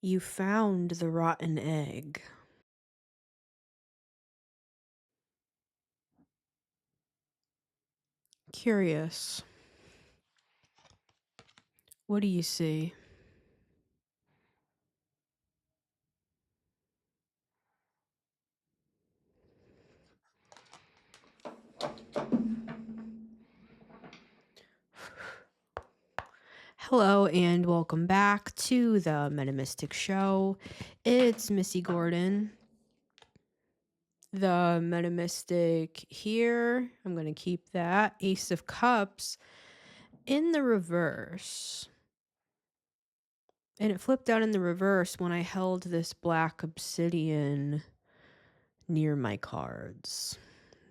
You found the rotten egg. Curious. What do you see? Hello and welcome back to the Metamystic Show. It's Missy Gordon, the Metamystic here. I'm going to keep that. Ace of Cups in the reverse. And it flipped out in the reverse when I held this black obsidian near my cards.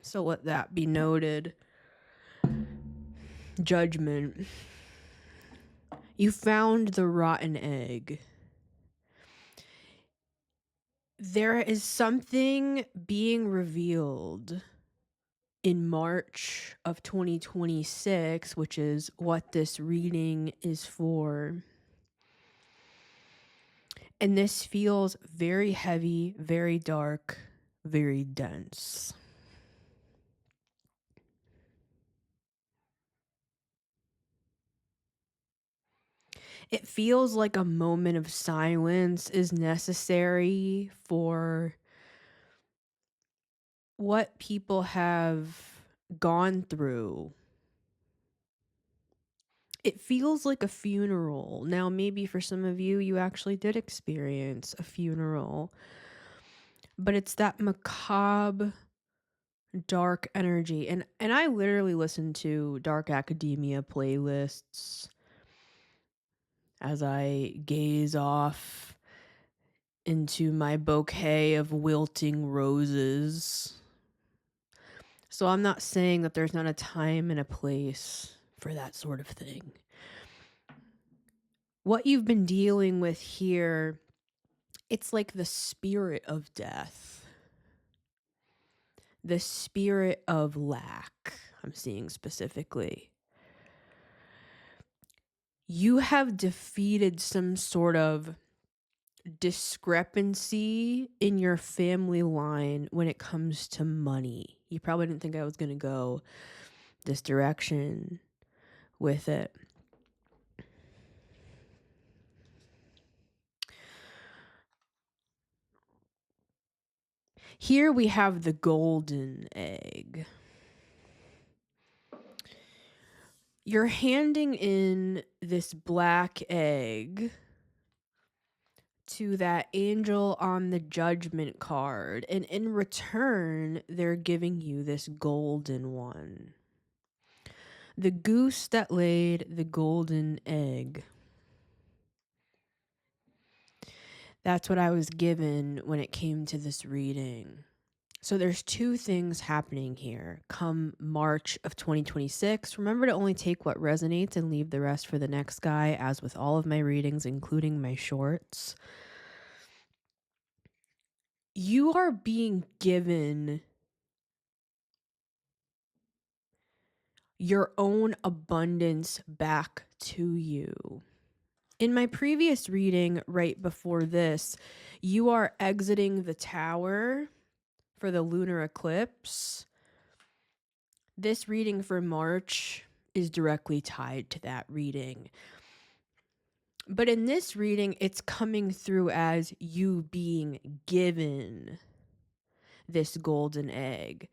So let that be noted. Judgment. You found the rotten egg. There is something being revealed in March of 2026, which is what this reading is for. And this feels very heavy, very dark, very dense. It feels like a moment of silence is necessary for what people have gone through. It feels like a funeral. Now, maybe for some of you, you actually did experience a funeral, but it's that macabre, dark energy. And I literally listen to dark academia playlists as I gaze off into my bouquet of wilting roses. So I'm not saying that there's not a time and a place for that sort of thing. What you've been dealing with here, it's like the spirit of death, the spirit of lack, I'm seeing specifically. You have defeated some sort of discrepancy in your family line when it comes to money. You probably didn't think I was going to go this direction with it. Here we have the golden egg. You're handing in this black egg to that angel on the judgment card, and in return, they're giving you this golden one. The goose that laid the golden egg. That's what I was given when it came to this reading. So there's two things happening here. Come March of 2026, remember to only take what resonates and leave the rest for the next guy, as with all of my readings, including my shorts. You are being given your own abundance back to you. In my previous reading, right before this, you are exiting the tower for the lunar eclipse. This reading for March is directly tied to that reading. But in this reading, it's coming through as you being given this golden egg.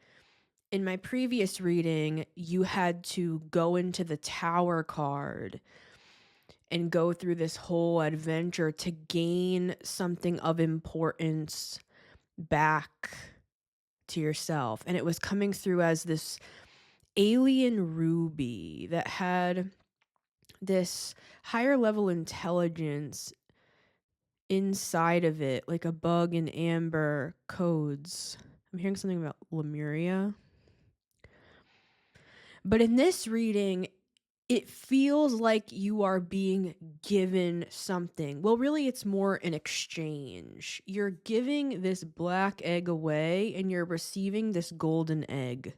In my previous reading, you had to go into the tower card and go through this whole adventure to gain something of importance back to yourself. And it was coming through as this alien ruby that had this higher level intelligence inside of it, like a bug in amber codes. I'm hearing something about Lemuria. But in this reading, it feels like you are being given something. Well, really, it's more an exchange. You're giving this black egg away and you're receiving this golden egg.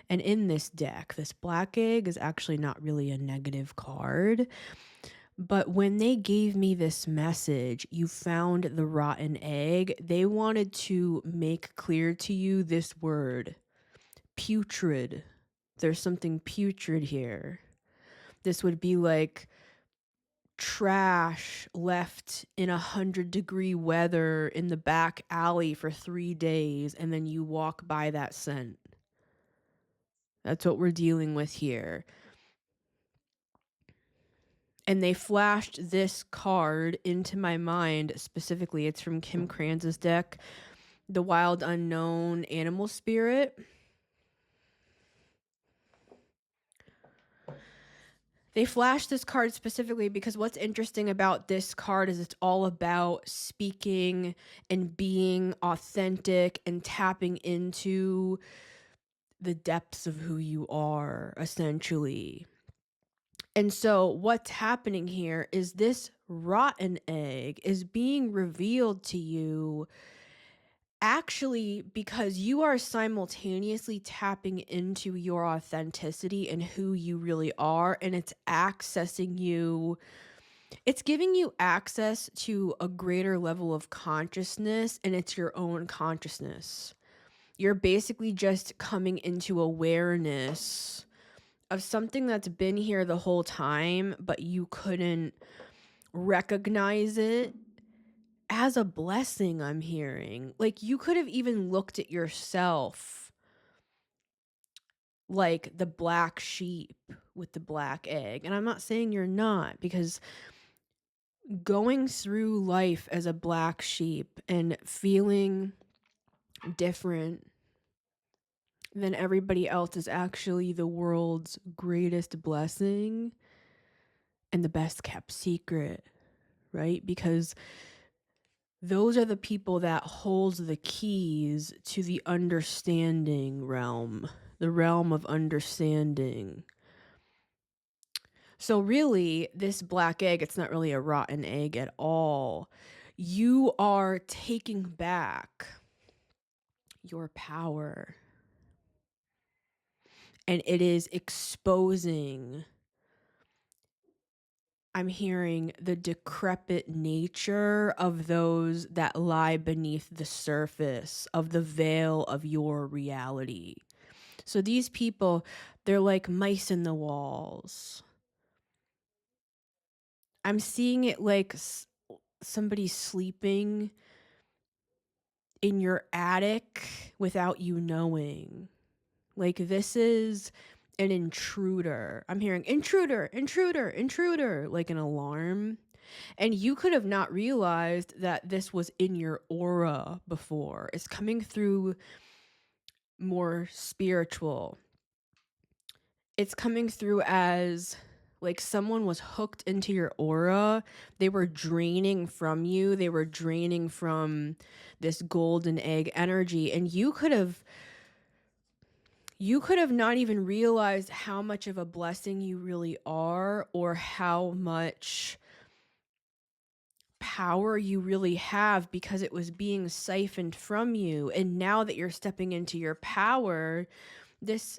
And in this deck, this black egg is actually not really a negative card, But when they gave me this message, you found the rotten egg, they wanted to make clear to you this word, putrid. There's something putrid here. This would be like trash left in 100-degree weather in the back alley for 3 days, and then you walk by that scent. That's what we're dealing with here. And they flashed this card into my mind specifically. It's from Kim Kranz's deck, The Wild Unknown Animal Spirit. They flashed this card specifically because what's interesting about this card is it's all about speaking and being authentic and tapping into the depths of who you are, essentially. And so what's happening here is this rotten egg is being revealed to you actually because you are simultaneously tapping into your authenticity and who you really are, and it's accessing you. It's giving you access to a greater level of consciousness, and it's your own consciousness. You're basically just coming into awareness of something that's been here the whole time, but you couldn't recognize it as a blessing, I'm hearing. Like, you could have even looked at yourself like the black sheep with the black egg. And I'm not saying you're not, because going through life as a black sheep and feeling different than everybody else is actually the world's greatest blessing and the best kept secret, right? Because those are the people that hold the keys to the understanding realm, the realm of understanding. So really, this black egg, it's not really a rotten egg at all. You are taking back your power. And it is exposing, I'm hearing, the decrepit nature of those that lie beneath the surface of the veil of your reality. So these people, they're like mice in the walls. I'm seeing it like somebody sleeping in your attic without you knowing. Like, this is an intruder. I'm hearing intruder, intruder, intruder, like an alarm. And you could have not realized that this was in your aura before. It's coming through more spiritual. It's coming through as like someone was hooked into your aura. They were draining from you. They were draining from this golden egg energy. And you could have not even realized how much of a blessing you really are, or how much power you really have, because it was being siphoned from you. And now that you're stepping into your power, this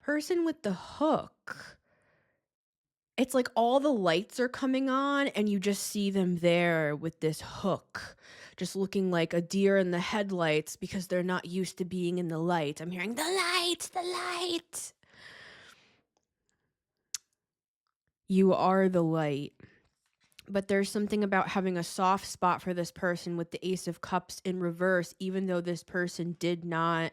person with the hook, it's like all the lights are coming on and you just see them there with this hook, just looking like a deer in the headlights because they're not used to being in the light. I'm hearing the light, the light. You are the light. But there's something about having a soft spot for this person with the Ace of Cups in reverse, even though this person did not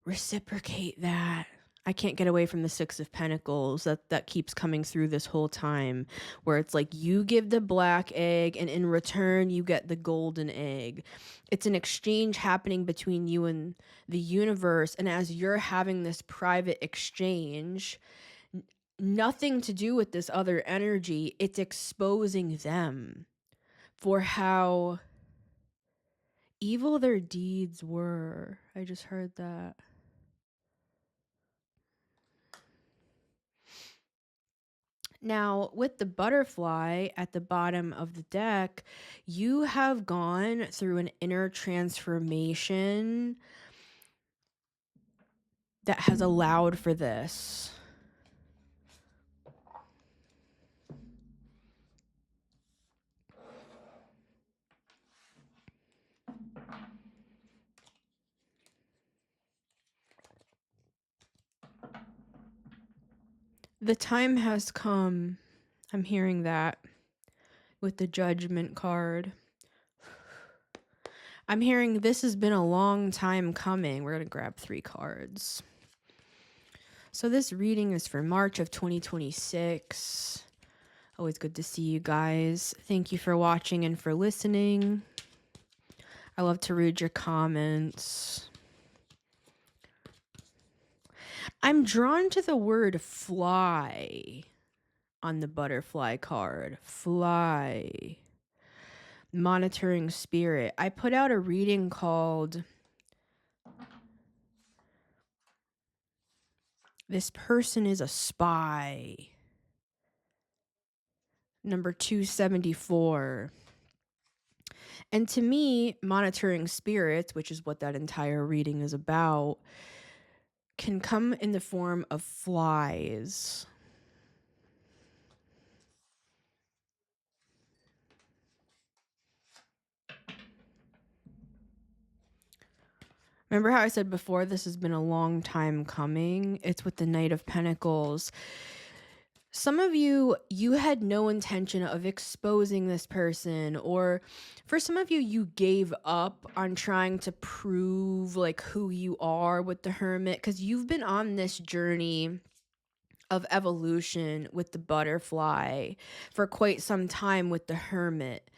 reciprocate that. I can't get away from the Six of Pentacles that keeps coming through this whole time, where it's like you give the black egg and in return you get the golden egg. It's an exchange happening between you and the universe, and as you're having this private exchange, nothing to do with this other energy, it's exposing them for how evil their deeds were. I just heard that. Now, with the butterfly at the bottom of the deck, you have gone through an inner transformation that has allowed for this. The time has come. I'm hearing that with the Judgment card. I'm hearing this has been a long time coming. We're going to grab 3 cards. So this reading is for March of 2026. Always good to see you guys. Thank you for watching and for listening. I love to read your comments. I'm drawn to the word fly on the butterfly card. Fly. Monitoring spirit. I put out a reading called This Person is a Spy. Number 274. And to me, monitoring spirits, which is what that entire reading is about, can come in the form of flies. Remember how I said before this has been a long time coming? It's with the Knight of Pentacles. Some of you had no intention of exposing this person, or for some of you, you gave up on trying to prove like who you are with the Hermit, because you've been on this journey of evolution with the butterfly for quite some time with the Hermit.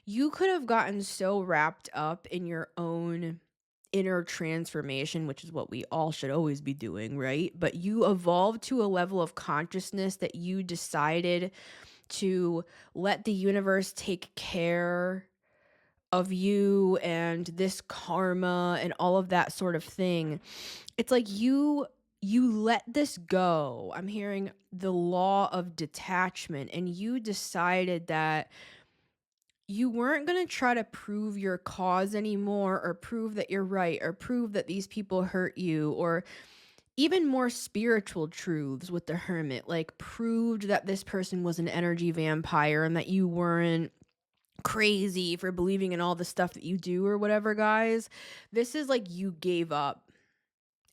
You could have gotten so wrapped up in your own inner transformation, which is what we all should always be doing, right? But you evolved to a level of consciousness that you decided to let the universe take care of you and this karma and all of that sort of thing. It's like you let this go. I'm hearing the law of detachment, and you decided that you weren't going to try to prove your cause anymore, or prove that you're right, or prove that these people hurt you, or even more spiritual truths with the Hermit, like proved that this person was an energy vampire and that you weren't crazy for believing in all the stuff that you do or whatever, guys. This is like you gave up.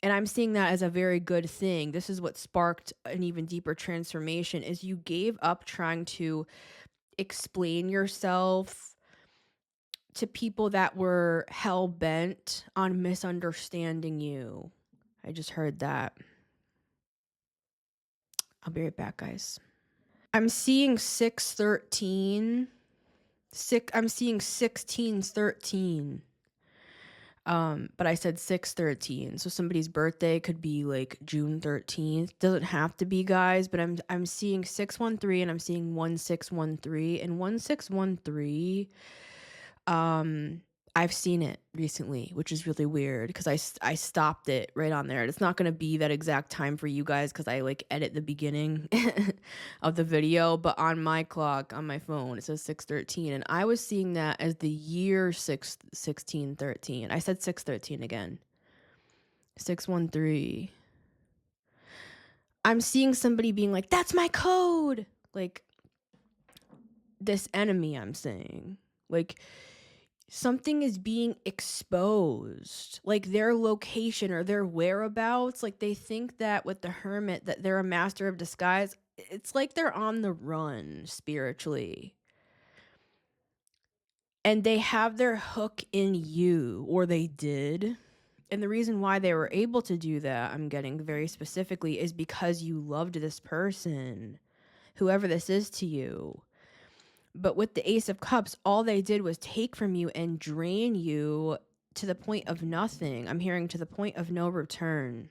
And I'm seeing that as a very good thing. This is what sparked an even deeper transformation, is you gave up trying to explain yourself to people that were hell-bent on misunderstanding you. I just heard that. I'll be right back, guys. I'm seeing 613. I'm seeing 1613. But I said 613. So somebody's birthday could be like June 13th. Doesn't have to be, guys, but I'm seeing 613 and I'm seeing 1613, and 1613. I've seen it recently, which is really weird because I stopped it right on there. It's not going to be that exact time for you guys because I like edit the beginning of the video, but on my clock on my phone it says 613, and I was seeing that as the year 1613. I said 613 again. 613. I'm seeing somebody being like, "That's my code." Like this enemy, I'm saying. Like something is being exposed, like their location or their whereabouts. Like they think that with the Hermit that they're a master of disguise. It's like they're on the run spiritually. And they have their hook in you, or they did. And the reason why they were able to do that, I'm getting very specifically, is because you loved this person, whoever this is to you. But with the Ace of Cups, all they did was take from you and drain you to the point of nothing. I'm hearing to the point of no return.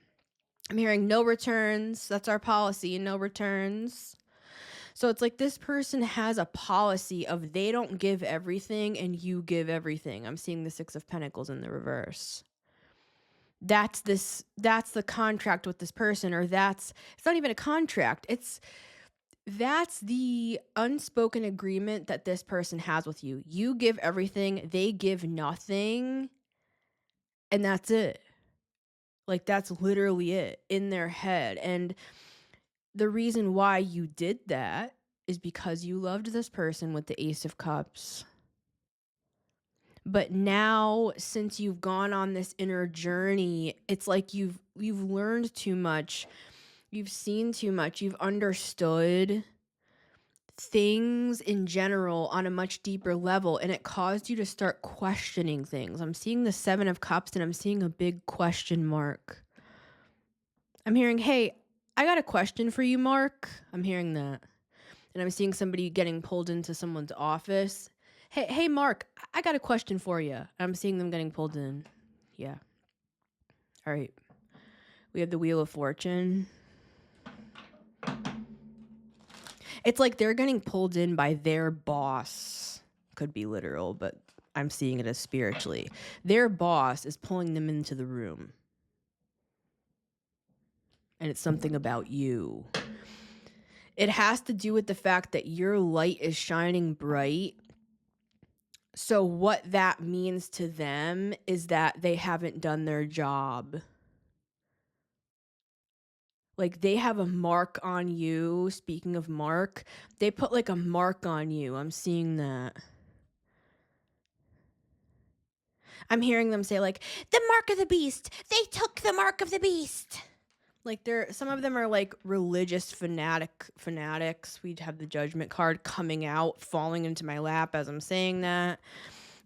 I'm hearing no returns. That's our policy, no returns. So it's like this person has a policy of they don't give everything and you give everything. I'm seeing the Six of Pentacles in the reverse. That's the contract with this person, or it's not even a contract. That's the unspoken agreement that this person has with you. You give everything, they give nothing, and that's it. Like, that's literally it in their head. And the reason why you did that is because you loved this person with the Ace of Cups. But now, since you've gone on this inner journey, it's like you've learned too much. You've seen too much. You've understood things in general on a much deeper level, and it caused you to start questioning things. I'm seeing the 7 of Cups, and I'm seeing a big question mark. I'm hearing, hey, I got a question for you, Mark. I'm hearing that. And I'm seeing somebody getting pulled into someone's office. Hey, Mark, I got a question for you. I'm seeing them getting pulled in. Yeah. All right. We have the Wheel of Fortune. It's like they're getting pulled in by their boss. Could be literal, but I'm seeing it as spiritually. Their boss is pulling them into the room. And it's something about you. It has to do with the fact that your light is shining bright. So what that means to them is that they haven't done their job. Like they have a mark on you. Speaking of mark, they put like a mark on you. I'm seeing that. I'm hearing them say like, the mark of the beast. They took the mark of the beast. Like some of them are like religious fanatics. We'd have the Judgment card coming out, falling into my lap as I'm saying that.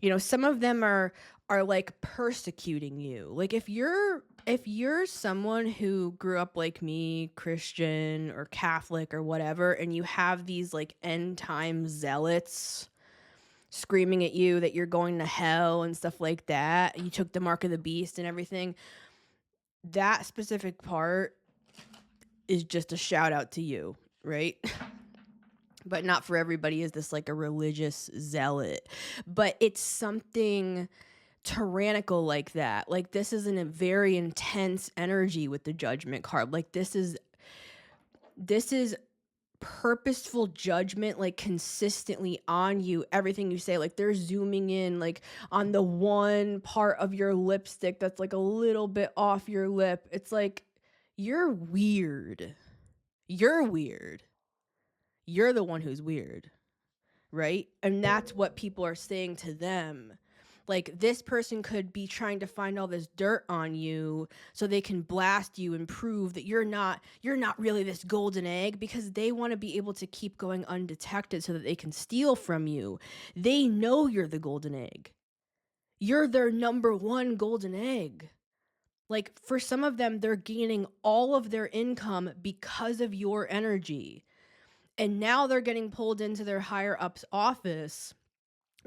You know, some of them are like persecuting you. Like if you're someone who grew up like me, Christian or Catholic or whatever, and you have these like end time zealots screaming at you that you're going to hell and stuff like that, you took the mark of the beast and everything, that specific part is just a shout out to you, right? But not for everybody is this like a religious zealot. But it's something tyrannical like that. Like this is a very intense energy with the Judgment card. Like this is purposeful judgment, like consistently on you. Everything you say, like they're zooming in like on the one part of your lipstick that's like a little bit off your lip. It's like, you're weird. You're weird. You're the one who's weird, right? And that's what people are saying to them. Like this person could be trying to find all this dirt on you so they can blast you and prove that you're not really this golden egg, because they want to be able to keep going undetected so that they can steal from you. They know you're the golden egg. You're their number one golden egg. Like for some of them, they're gaining all of their income because of your energy. And now they're getting pulled into their higher ups office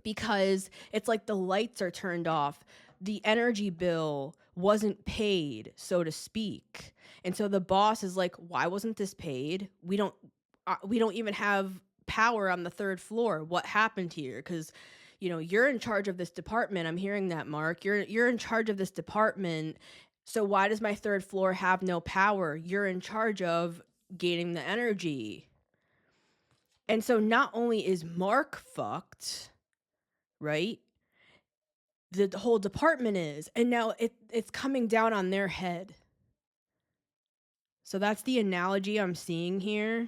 because it's like the lights are turned off. The energy bill wasn't paid, so to speak. And so the boss is like, why wasn't this paid? We don't even have power on the 3rd floor. What happened here? Because, you know, you're in charge of this department. I'm hearing that, Mark. You're in charge of this department. So why does my 3rd floor have no power? You're in charge of gaining the energy. And so not only is Mark fucked, right? The whole department is. And now it's coming down on their head. So that's the analogy I'm seeing here.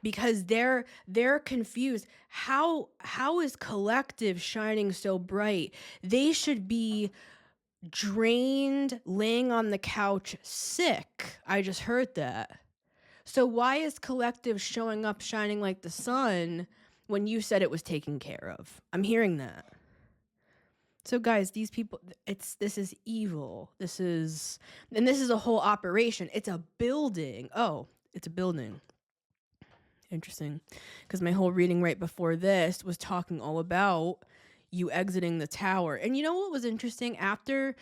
Because they're confused. How is collective shining so bright? They should be drained, laying on the couch, sick. I just heard that. So why is collective showing up shining like the sun when you said it was taken care of? I'm hearing that. So guys, these people, this is evil. This is a whole operation. It's a building. Oh, it's a building. Interesting. Because my whole reading right before this was talking all about you exiting the tower. And you know what was interesting? After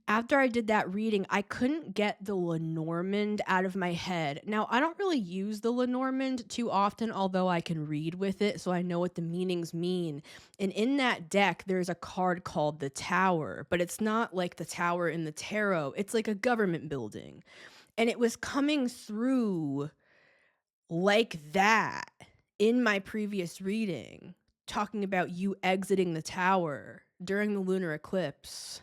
I did that reading, I couldn't get the Lenormand out of my head. Now, I don't really use the Lenormand too often, although I can read with it, so I know what the meanings mean. And in that deck, there's a card called the Tower, but it's not like the tower in the tarot. It's like a government building. And it was coming through like that in my previous reading, talking about you exiting the tower during the lunar eclipse.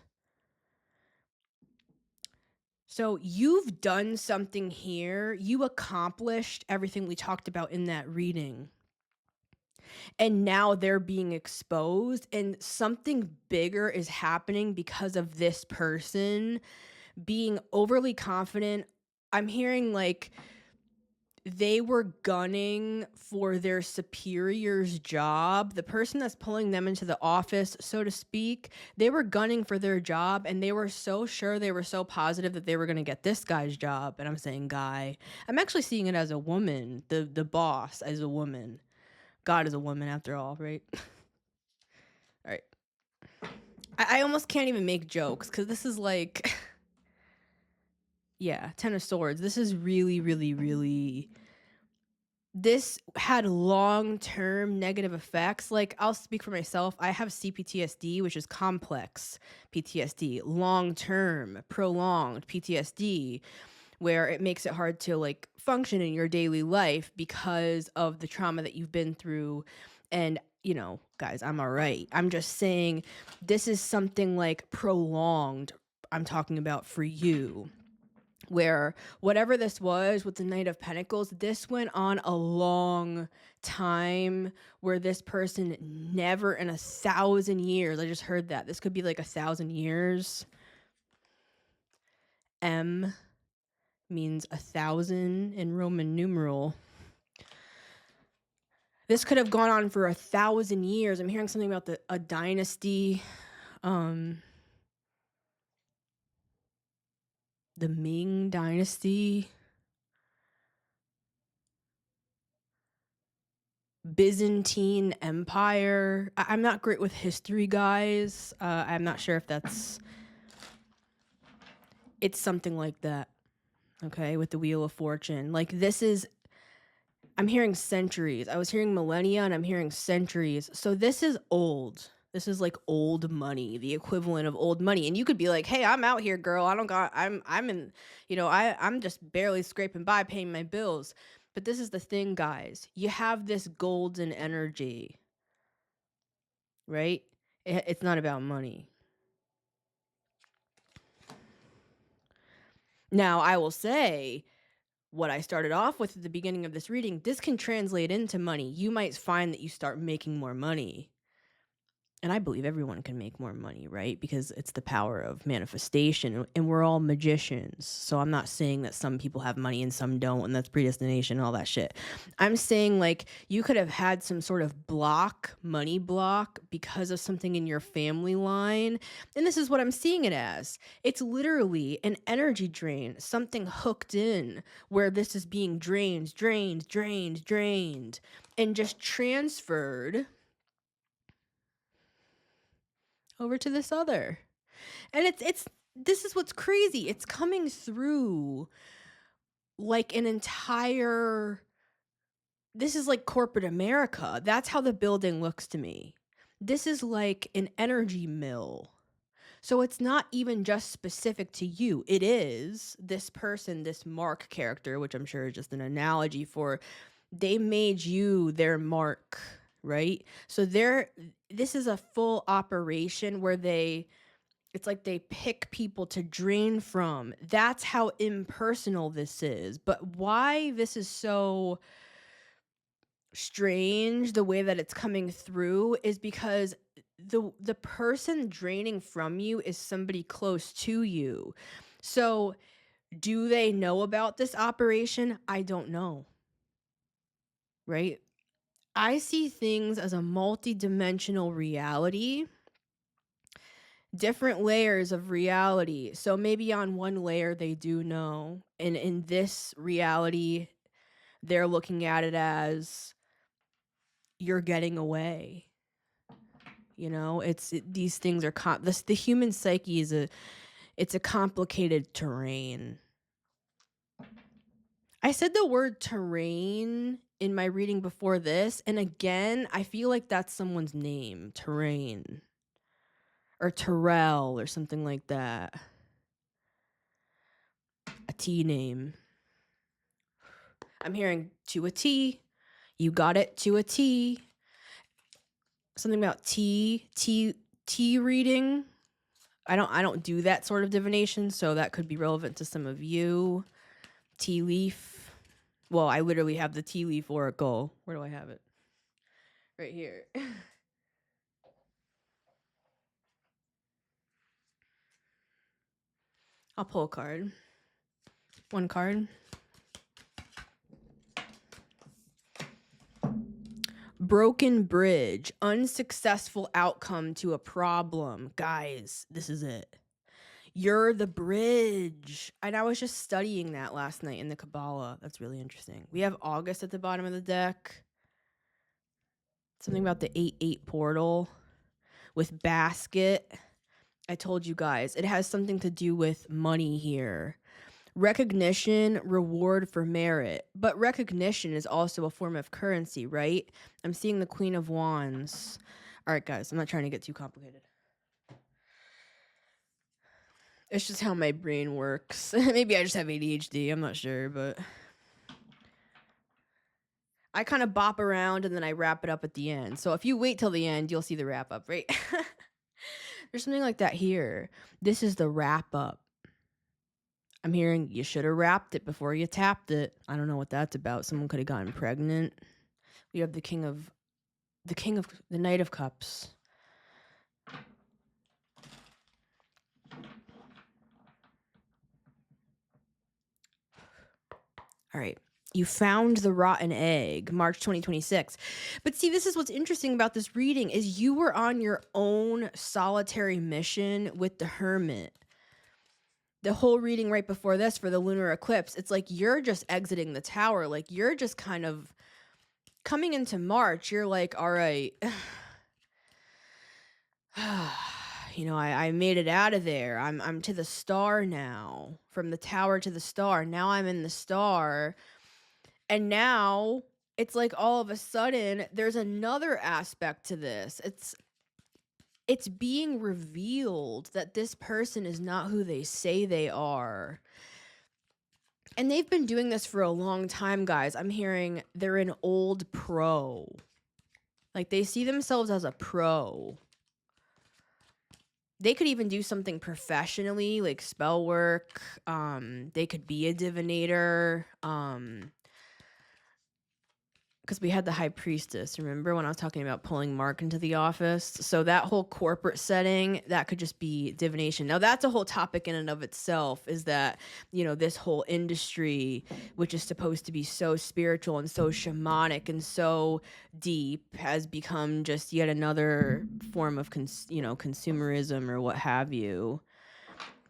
So you've done something here. You accomplished everything we talked about in that reading. And now they're being exposed, and something bigger is happening because of this person being overly confident, I'm hearing like they were gunning for their superior's job. The person that's pulling them into the office, so to speak, they were gunning for their job, and they were so sure, they were so positive that they were going to get this guy's job. And I'm saying guy. I'm actually seeing it as a woman, the boss as a woman. God is a woman after all, right? All right. I almost can't even make jokes because this is like, yeah, Ten of Swords. This is really, really, really. This had long-term negative effects. Like, I'll speak for myself. I have CPTSD, which is complex PTSD, long-term, prolonged PTSD, where it makes it hard to like function in your daily life because of the trauma that you've been through. And, you know, guys, I'm all right. I'm just saying this is something like prolonged. I'm talking about for you, where whatever this was with the Knight of Pentacles, this went on a long time where this person never in 1,000 years, I just heard that. This could be like 1,000 years. M means 1,000 in Roman numeral. This could have gone on for 1,000 years. I'm hearing something about a dynasty. The Ming dynasty. Byzantine Empire. I'm not great with history, guys. I'm not sure if it's something like that. Okay, with the Wheel of Fortune. Like this is, I'm hearing centuries. I was hearing millennia and I'm hearing centuries. So this is old. This is like old money, the equivalent of old money. And you could be like, hey, I'm out here, girl. I'm in, you know, I'm just barely scraping by paying my bills. But this is the thing, guys. You have this golden energy, right? It's not about money. Now, I will say what I started off with at the beginning of this reading, this can translate into money. You might find that you start making more money. And I believe everyone can make more money, right? Because it's the power of manifestation, and we're all magicians. So I'm not saying that some people have money and some don't, and that's predestination and all that shit. I'm saying like you could have had some sort of money block because of something in your family line. And this is what I'm seeing it as. It's literally an energy drain, something hooked in where this is being drained, and just transferred over to this other. And it's this is what's crazy. It's coming through like an entire, this is like corporate America. That's how the building looks to me. This is like an energy mill. So it's not even just specific to you. It is this person, this Mark character, which I'm sure is just an analogy for, they made you their mark, right? So this is a full operation where it's like they pick people to drain from. That's how impersonal this is. But why this is so strange, the way that it's coming through, is because the person draining from you is somebody close to you. So do they know about this operation? I don't know. Right? I see things as a multi-dimensional reality, different layers of reality. So maybe on one layer they do know, and in this reality they're looking at it as you're getting away. You know, these things are the human psyche is it's a complicated terrain. I said the word terrain in my reading before this, and again, I feel like that's someone's name, Terrain. Or Terrell or something like that. A T name. I'm hearing to a T. You got it to a T. Something about tea reading. I don't do that sort of divination, so that could be relevant to some of you. Tea leaf. Well, I literally have the tea leaf oracle. Where do I have it? Right here. I'll pull a card. One card. Broken bridge, unsuccessful outcome to a problem. Guys, this is it. You're the bridge. And I was just studying that last night in the Kabbalah. That's really interesting. We have August at the bottom of the deck. Something about the 8-8 portal with basket. I told you guys, it has something to do with money here. Recognition, reward for merit. But recognition is also a form of currency, right? I'm seeing the Queen of Wands. All right, guys, I'm not trying to get too complicated. It's just how my brain works. Maybe I just have ADHD. I'm not sure, but I kind of bop around and then I wrap it up at the end. So if you wait till the end, you'll see the wrap up, right? There's something like that here. This is the wrap up. I'm hearing you should have wrapped it before you tapped it. I don't know what that's about. Someone could have gotten pregnant. We have the Knight of Cups. All right. You found the rotten egg, March 2026. But see, this is what's interesting about this reading is you were on your own solitary mission with the Hermit. The whole reading right before this for the lunar eclipse, it's like you're just exiting the tower. Like you're just kind of coming into March. You're like, all right, I made it out of there. I'm to the star now, from the tower to the star. Now I'm in the star. And now it's like all of a sudden there's another aspect to this. It's being revealed that this person is not who they say they are. And they've been doing this for a long time, guys. I'm hearing they're an old pro. Like they see themselves as a pro. They could even do something professionally, like spell work. They could be a divinator. Because we had the high priestess, remember when I was talking about pulling Mark into the office? So that whole corporate setting, that could just be divination. Now that's a whole topic in and of itself, is that, this whole industry, which is supposed to be so spiritual and so shamanic and so deep, has become just yet another form of, consumerism or what have you.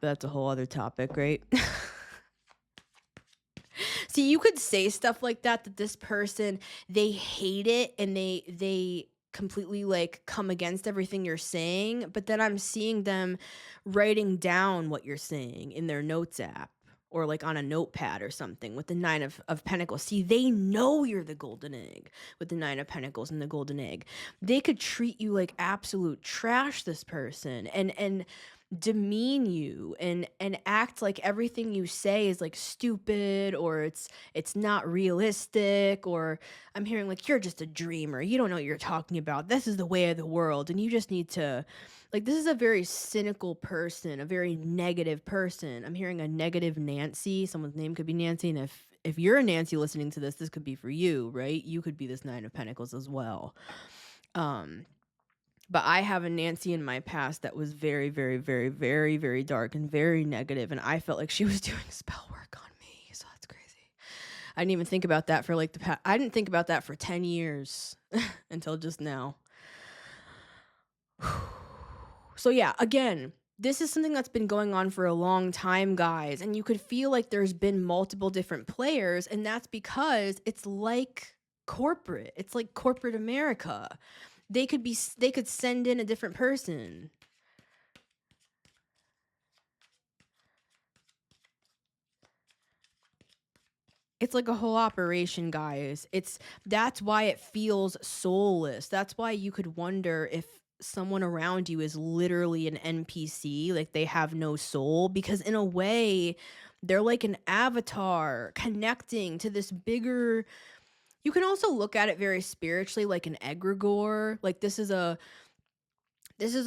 But that's a whole other topic, right? See, you could say stuff like that this person, they hate it and they completely like come against everything you're saying, but then I'm seeing them writing down what you're saying in their notes app or like on a notepad or something with the 9 of Pentacles. See, they know you're the golden egg with the 9 of Pentacles and the golden egg. They could treat you like absolute trash, this person, and demean you and act like everything you say is like stupid or it's not realistic, or I'm hearing like you're just a dreamer, you don't know what you're talking about, this is the way of the world and you just need to, like, this is a very cynical person, a very negative person. I'm hearing a negative Nancy. Someone's name could be Nancy, and if you're a Nancy listening to this could be for you, right? You could be this 9 of Pentacles as well. But I have a Nancy in my past that was very, very, very, very, very dark and very negative, and I felt like she was doing spell work on me. So that's crazy. I didn't even think about that for like I didn't think about that for 10 years until just now. So yeah, again, this is something that's been going on for a long time, guys, and you could feel like there's been multiple different players, and that's because it's like corporate. It's like corporate America. They could send in a different person. It's like a whole operation, guys. That's why it feels soulless. That's why you could wonder if someone around you is literally an NPC, like they have no soul, because in a way they're like an avatar connecting to this bigger. You can also look at it very spiritually, like an egregore. Like this is a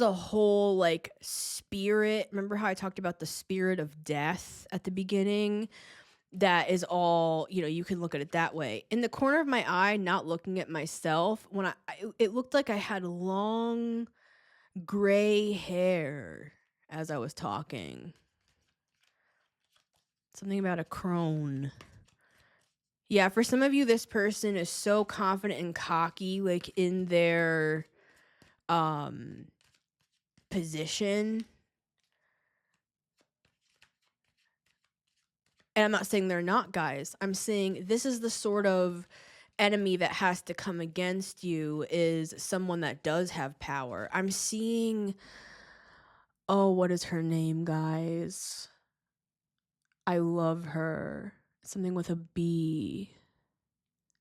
whole like spirit. Remember how I talked about the spirit of death at the beginning? That is all, you can look at it that way. In the corner of my eye, not looking at myself, when it looked like I had long gray hair as I was talking. Something about a crone. Yeah, for some of you, this person is so confident and cocky, like in their position. And I'm not saying they're not, guys. I'm saying this is the sort of enemy that has to come against you, is someone that does have power. I'm seeing, oh, what is her name, guys? I love her. Something with a B.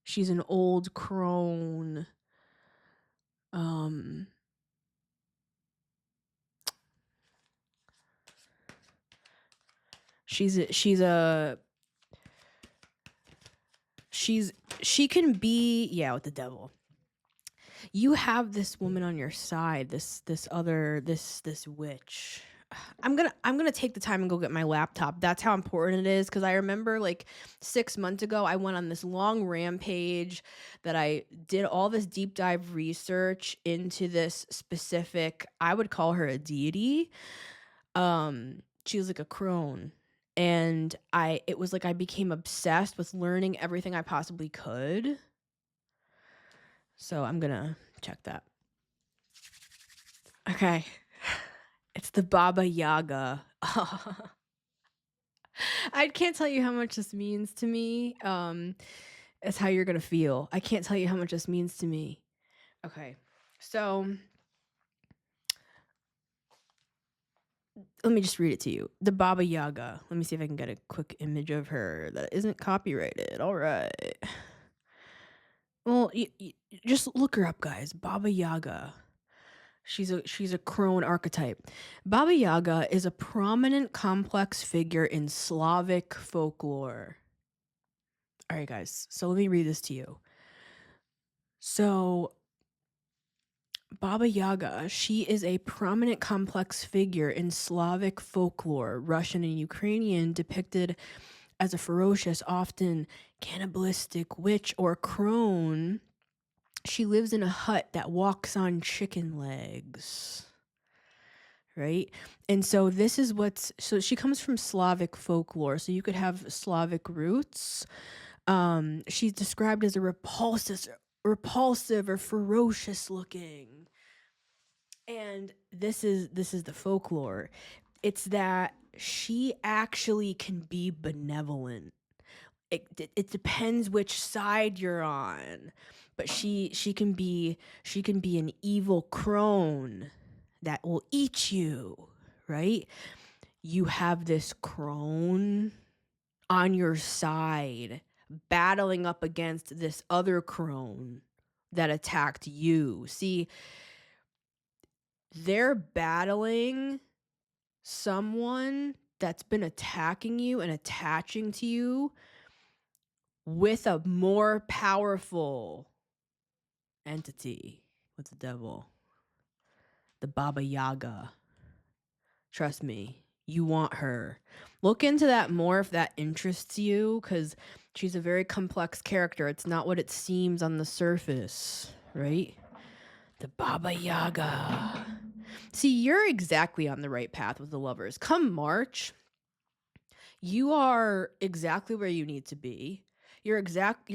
She's an old crone. She can be, yeah, with the devil. You have this woman on your side, this witch. I'm gonna take the time and go get my laptop. That's how important it is, because I remember like 6 months ago I went on this long rampage that I did all this deep dive research into this specific, I would call her a deity. She was like a crone, and it was like I became obsessed with learning everything I possibly could. So I'm gonna check that. Okay. It's the Baba Yaga. I can't tell you how much this means to me. It's how you're gonna feel. I can't tell you how much this means to me. Okay. So let me just read it to you. The Baba Yaga. Let me see if I can get a quick image of her that isn't copyrighted. All right. Well, just look her up, guys. Baba Yaga. She's a crone archetype. Baba Yaga is a prominent complex figure in Slavic folklore. All right, guys. So let me read this to you. So Baba Yaga, she is a prominent complex figure in Slavic folklore, Russian and Ukrainian, depicted as a ferocious, often cannibalistic witch or crone. She lives in a hut that walks on chicken legs. Right? And so this is so she comes from Slavic folklore. So you could have Slavic roots. She's described as a repulsive or ferocious looking. And this is the folklore. It's that she actually can be benevolent. It depends which side you're on, but she can be an evil crone that will eat you, right? You have this crone on your side battling up against this other crone that attacked you. See, they're battling someone that's been attacking you and attaching to you with a more powerful entity, with the devil, the Baba Yaga. Trust me, you want her. Look into that more if that interests you, because she's a very complex character. It's not what it seems on the surface, right? The Baba Yaga. See, you're exactly on the right path with the lovers. Come March, you are exactly where you need to be. You're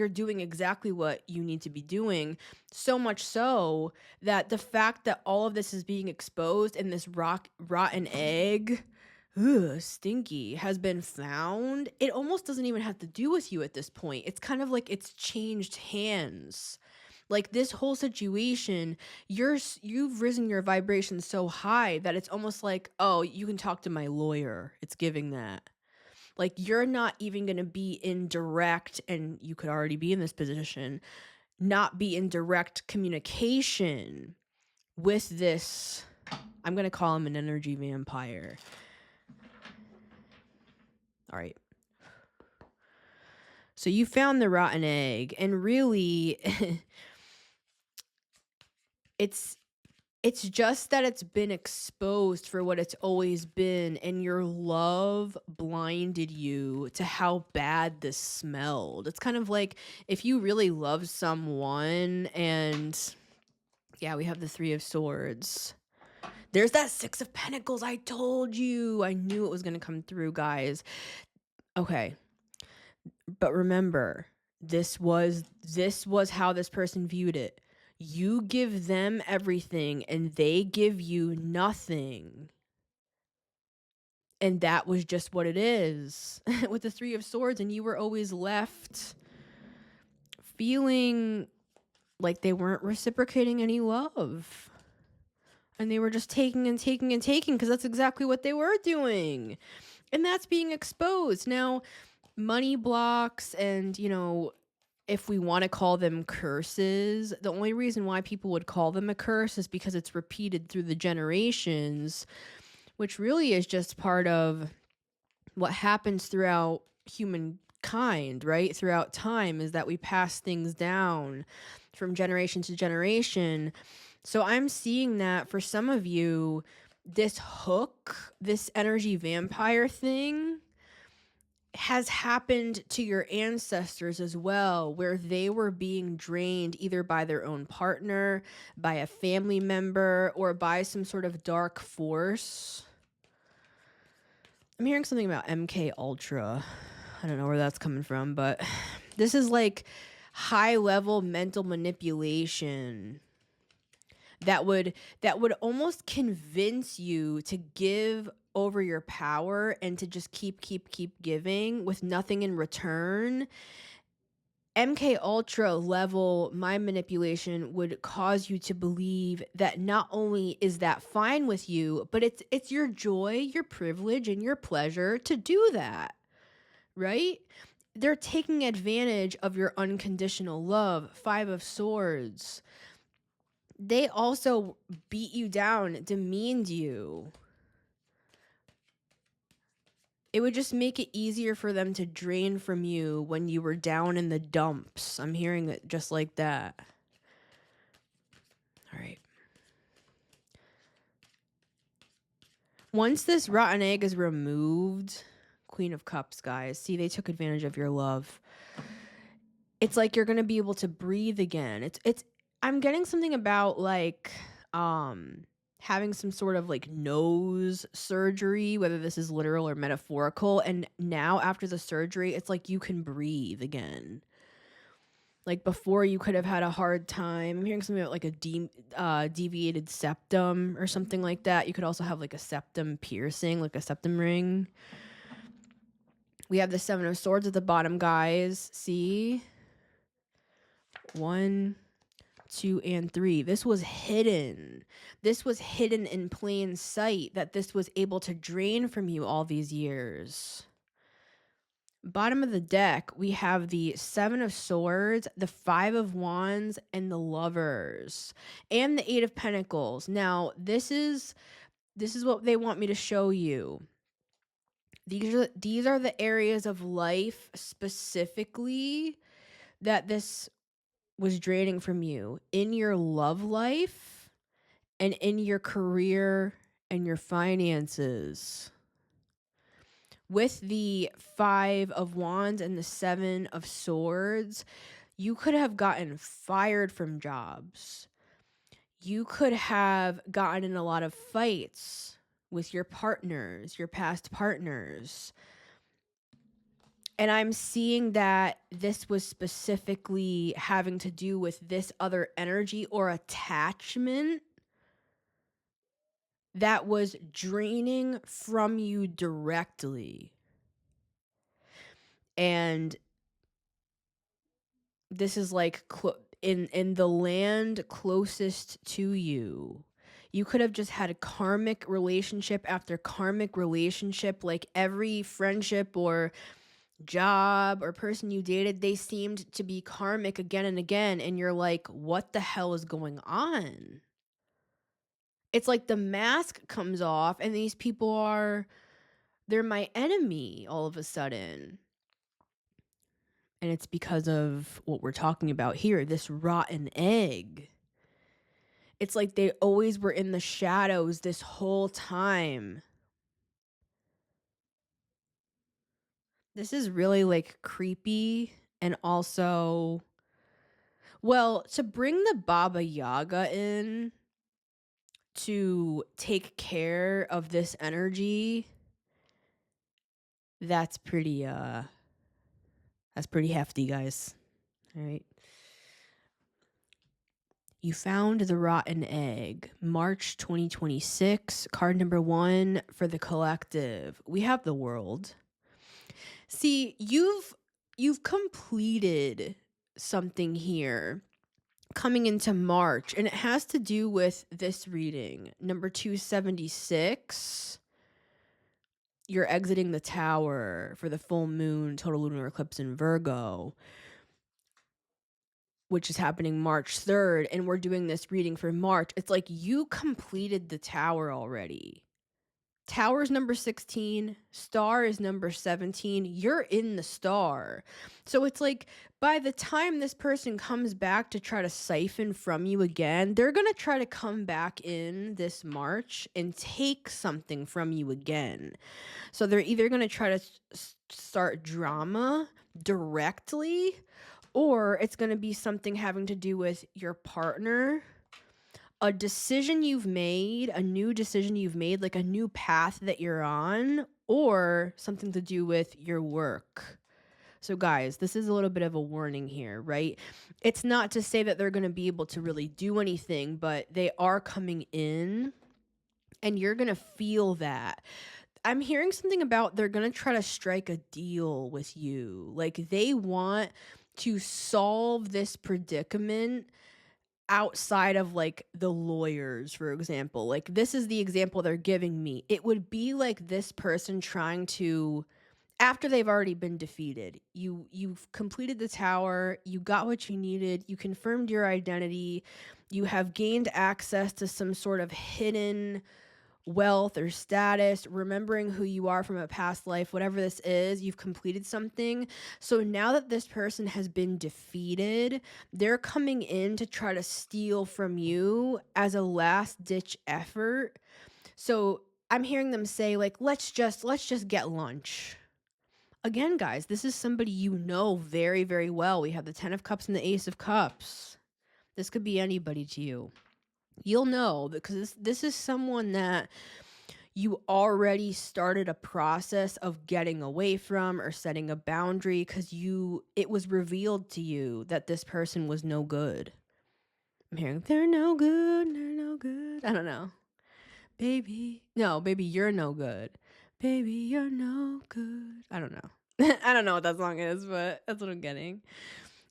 doing exactly what you need to be doing, so much so that the fact that all of this is being exposed and this rotten egg, stinky, has been found, it almost doesn't even have to do with you at this point. It's kind of like it's changed hands. Like this whole situation, you've risen your vibration so high that it's almost like, oh, you can talk to my lawyer. It's giving that. Like you're not even going to be in direct, and you could already be in this position, not be in direct communication with this, I'm going to call him an energy vampire. All right. So you found the rotten egg, and really it's just that it's been exposed for what it's always been, and your love blinded you to how bad this smelled. It's kind of like if you really love someone, and yeah, we have the Three of Swords. There's that Six of Pentacles. I told you. I knew it was going to come through, guys. Okay. But remember, this was how this person viewed it. You give them everything and they give you nothing. And that was just what it is with the 3 of Swords, and you were always left feeling like they weren't reciprocating any love. And they were just taking and taking and taking because that's exactly what they were doing. And that's being exposed. Now, money blocks and, if we want to call them curses, the only reason why people would call them a curse is because it's repeated through the generations, which really is just part of what happens throughout humankind, right? Throughout time is that we pass things down from generation to generation. So I'm seeing that for some of you, this hook, this energy vampire thing has happened to your ancestors as well, where they were being drained either by their own partner, by a family member, or by some sort of dark force. I'm hearing something about MK Ultra. I don't know where that's coming from, but this is like high level mental manipulation that would almost convince you to give over your power and to just keep giving with nothing in return. MK Ultra level mind manipulation would cause you to believe that not only is that fine with you, but it's your joy, your privilege, and your pleasure to do that, right? They're taking advantage of your unconditional love. 5 of Swords. They also beat you down, demeaned you. It would just make it easier for them to drain from you when you were down in the dumps. I'm hearing it just like that. All right. Once this rotten egg is removed, Queen of Cups, guys, see, they took advantage of your love. It's like you're going to be able to breathe again. I'm getting something about like having some sort of like nose surgery, whether this is literal or metaphorical, and now after the surgery, it's like you can breathe again. Like before, you could have had a hard time. I'm hearing something about like a deviated septum or something like that. You could also have like a septum piercing, like a septum ring. We have the 7 of Swords at the bottom, guys. See? 1, 2, and 3. This was hidden. This was hidden in plain sight that this was able to drain from you all these years. Bottom of the deck, we have the 7 of Swords, the 5 of Wands, and the Lovers, and the 8 of Pentacles. Now, this is what they want me to show you. These are the areas of life specifically that this was draining from you in your love life and in your career and your finances. With the 5 of Wands and the 7 of Swords, you could have gotten fired from jobs. You could have gotten in a lot of fights with your partners, your past partners. And I'm seeing that this was specifically having to do with this other energy or attachment that was draining from you directly. And this is like in the land closest to you. You could have just had a karmic relationship after karmic relationship, like every friendship or job or person you dated, they seemed to be karmic again and again, and you're like, what the hell is going on? It's like the mask comes off and these people they're my enemy all of a sudden. And it's because of what we're talking about here, this rotten egg. It's like they always were in the shadows this whole time. This is really like creepy and also, well, to bring the Baba Yaga in to take care of this energy That's pretty hefty, guys. All right. You found the rotten egg. March 2026, card number 1 for the collective. We have the world. See, you've completed something here coming into March, and it has to do with this reading. Number 276. You're exiting the tower for the full moon total lunar eclipse in Virgo, which is happening March 3rd, and we're doing this reading for March. It's like you completed the tower already. Tower is number 16, star is number 17. You're in the star. So it's like by the time this person comes back to try to siphon from you again, they're going to try to come back in this March and take something from you again. So they're either going to try to start drama directly, or it's going to be something having to do with your partner, a decision you've made, a new decision you've made, like a new path that you're on, or something to do with your work. So guys, this is a little bit of a warning here, right? It's not to say that they're going to be able to really do anything, but they are coming in and you're going to feel that. I'm hearing something about they're going to try to strike a deal with you. Like they want to solve this predicament outside of like the lawyers, for example. Like this is the example they're giving me. It would be like this person trying to, after they've already been defeated, you've completed the tower, you got what you needed, you confirmed your identity, you have gained access to some sort of hidden wealth or status, remembering who you are from a past life, whatever this is, you've completed something. So now that this person has been defeated, they're coming in to try to steal from you as a last ditch effort. So I'm hearing them say like, let's just get lunch. Again, guys, this is somebody you know very, very well. We have the 10 of Cups and the Ace of Cups. This could be anybody to you. You'll know because this is someone that you already started a process of getting away from or setting a boundary because it was revealed to you that this person was no good. I'm hearing, they're no good. I don't know. Baby, you're no good. Baby, you're no good. I don't know. I don't know what that song is, but that's what I'm getting.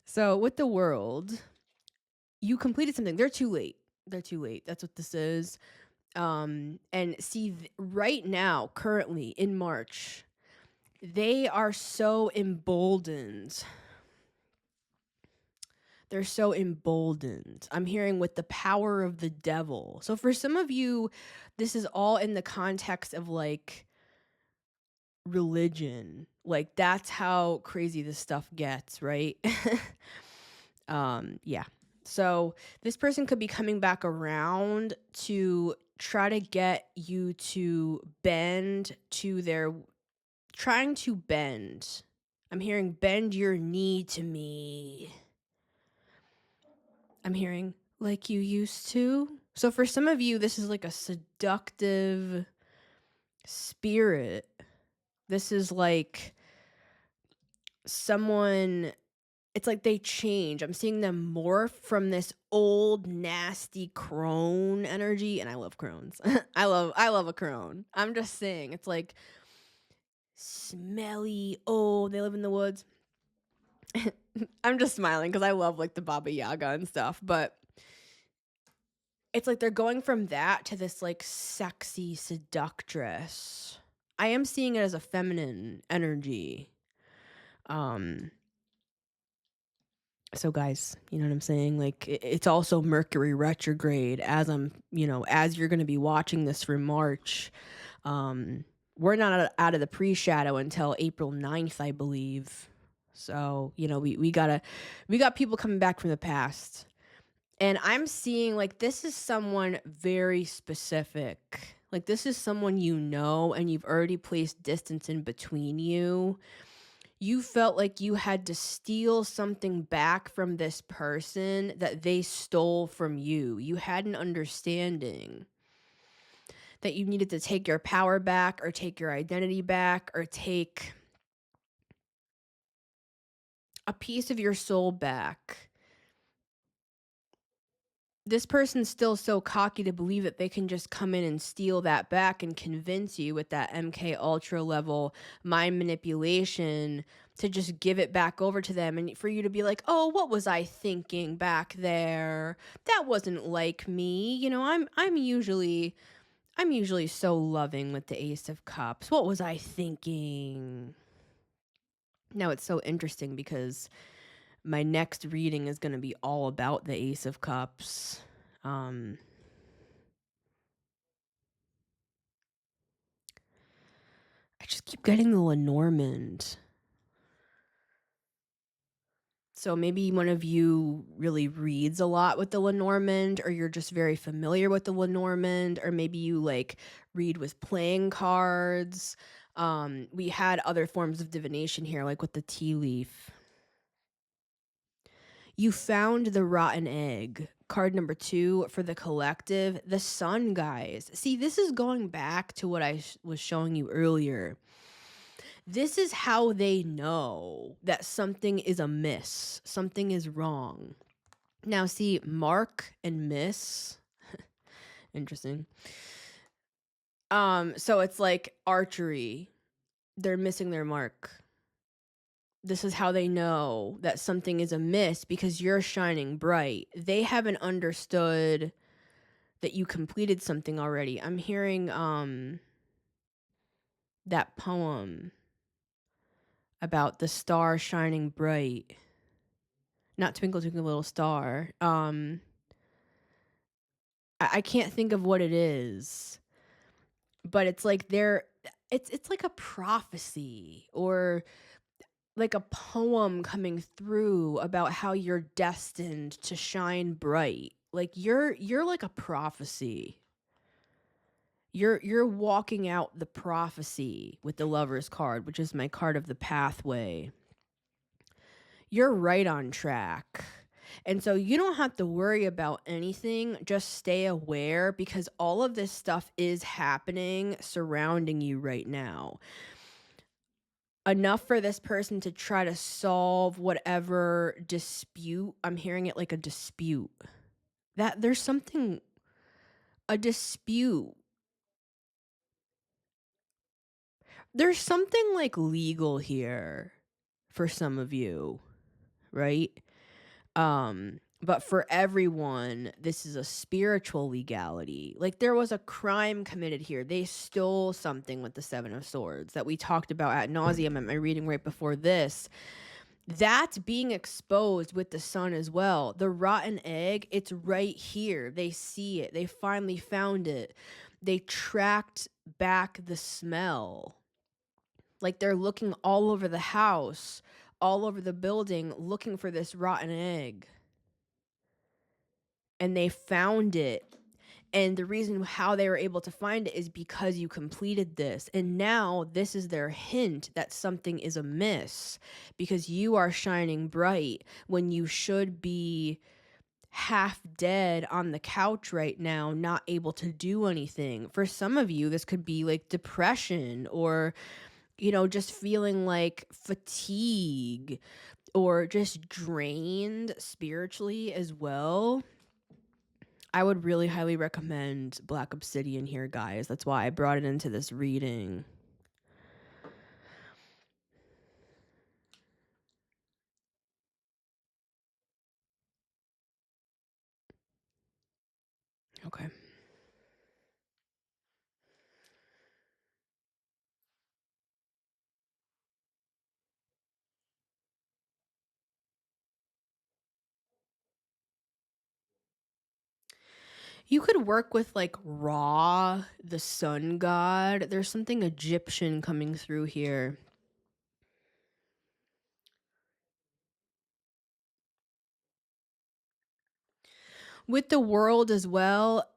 So with the world, you completed something. They're too late. That's what this is. And see, right now, currently in March, they are so emboldened. They're so emboldened. I'm hearing with the power of the devil. So for some of you, this is all in the context of like religion. Like that's how crazy this stuff gets, right? Yeah. So this person could be coming back around to try to get you to bend to their, trying to bend. I'm hearing bend your knee to me. I'm hearing like you used to. So for some of you, this is like a seductive spirit. This is like someone, it's like they change. I'm seeing them morph from this old nasty crone energy, and I love crones. I love a crone. I'm just saying, it's like smelly, old, they live in the woods. I'm just smiling because I love like the Baba Yaga and stuff, but it's like they're going from that to this like sexy seductress. I am seeing it as a feminine energy. So guys, you know what I'm saying? Like it's also Mercury retrograde as as you're going to be watching this for March. We're not out of the pre-shadow until April 9th, I believe. So, we got people coming back from the past. And I'm seeing like this is someone very specific. Like this is someone and you've already placed distance in between you. You felt like you had to steal something back from this person that they stole from you. You had an understanding that you needed to take your power back or take your identity back or take a piece of your soul back. This person's still so cocky to believe that they can just come in and steal that back and convince you with that MK Ultra level mind manipulation to just give it back over to them, and for you to be like, "Oh, what was I thinking back there? That wasn't like me. You know, I'm usually so loving with the Ace of Cups. What was I thinking?" Now it's so interesting because my next reading is going to be all about the Ace of Cups. Um I just keep getting the Lenormand. So maybe one of you really reads a lot with the Lenormand, or you're just very familiar with the Lenormand, or maybe you like read with playing cards. We had other forms of divination here, like with the tea leaf. You found the rotten egg. Card number 2 for the collective, the sun, guys. See, this is going back to what I was showing you earlier. This is how they know that something is amiss, something is wrong. Now, see, mark and miss. Interesting. So it's like archery. They're missing their mark. This is how they know that something is amiss, because you're shining bright. They haven't understood that you completed something already. I'm hearing that poem about the star shining bright. Not Twinkle Twinkle Little Star. I can't think of what it is, but it's like it's like a prophecy, or like a poem coming through about how you're destined to shine bright. Like you're like a prophecy. You're walking out the prophecy with the Lover's card, which is my card of the pathway. You're right on track. And so you don't have to worry about anything. Just stay aware, because all of this stuff is happening surrounding you right now. Enough for this person to try to solve whatever dispute. I'm hearing it like a dispute. That there's something, a dispute. There's something like legal here for some of you, right? But for everyone, this is a spiritual legality. Like there was a crime committed here. They stole something with the 7 of Swords that we talked about ad nauseum at my reading right before this. That's being exposed with the sun as well. The rotten egg, it's right here. They see it. They finally found it. They tracked back the smell. Like they're looking all over the house, all over the building, looking for this rotten egg. And they found it. And the reason how they were able to find it is because you completed this. And now this is their hint that something is amiss, because you are shining bright when you should be half dead on the couch right now, not able to do anything. For some of you, this could be like depression, or, you know, just feeling like fatigue, or just drained spiritually as well. I would really highly recommend Black Obsidian here, guys. That's why I brought it into this reading. Okay. You could work with like Ra, the sun god. There's something Egyptian coming through here. With the world as well.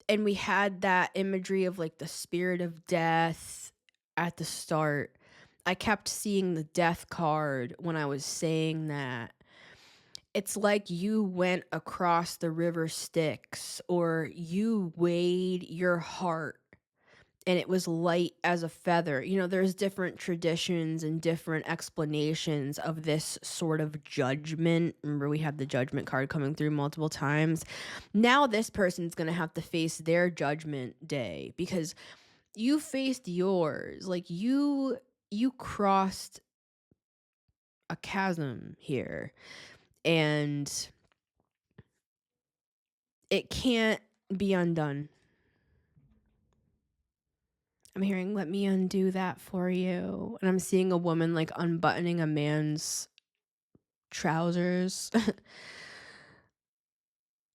And we had that imagery of like the spirit of death at the start. I kept seeing the death card when I was saying that. It's like you went across the river Styx, or you weighed your heart and it was light as a feather. There's different traditions and different explanations of this sort of judgment. Remember, we have the judgment card coming through multiple times. Now this person's going to have to face their judgment day because you faced yours. Like you crossed a chasm here, and it can't be undone. I'm hearing, let me undo that for you. And I'm seeing a woman like unbuttoning a man's trousers.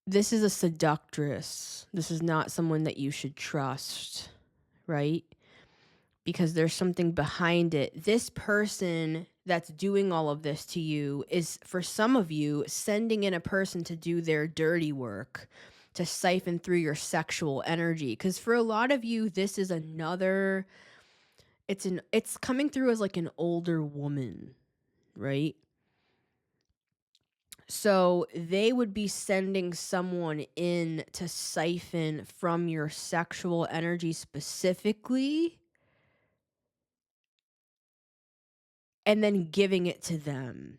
This is a seductress. This is not someone that you should trust, right? Because there's something behind it. This person that's doing all of this to you is, for some of you, sending in a person to do their dirty work, to siphon through your sexual energy. Because for a lot of you, this is another, it's coming through as like an older woman, right? So they would be sending someone in to siphon from your sexual energy specifically, and then giving it to them.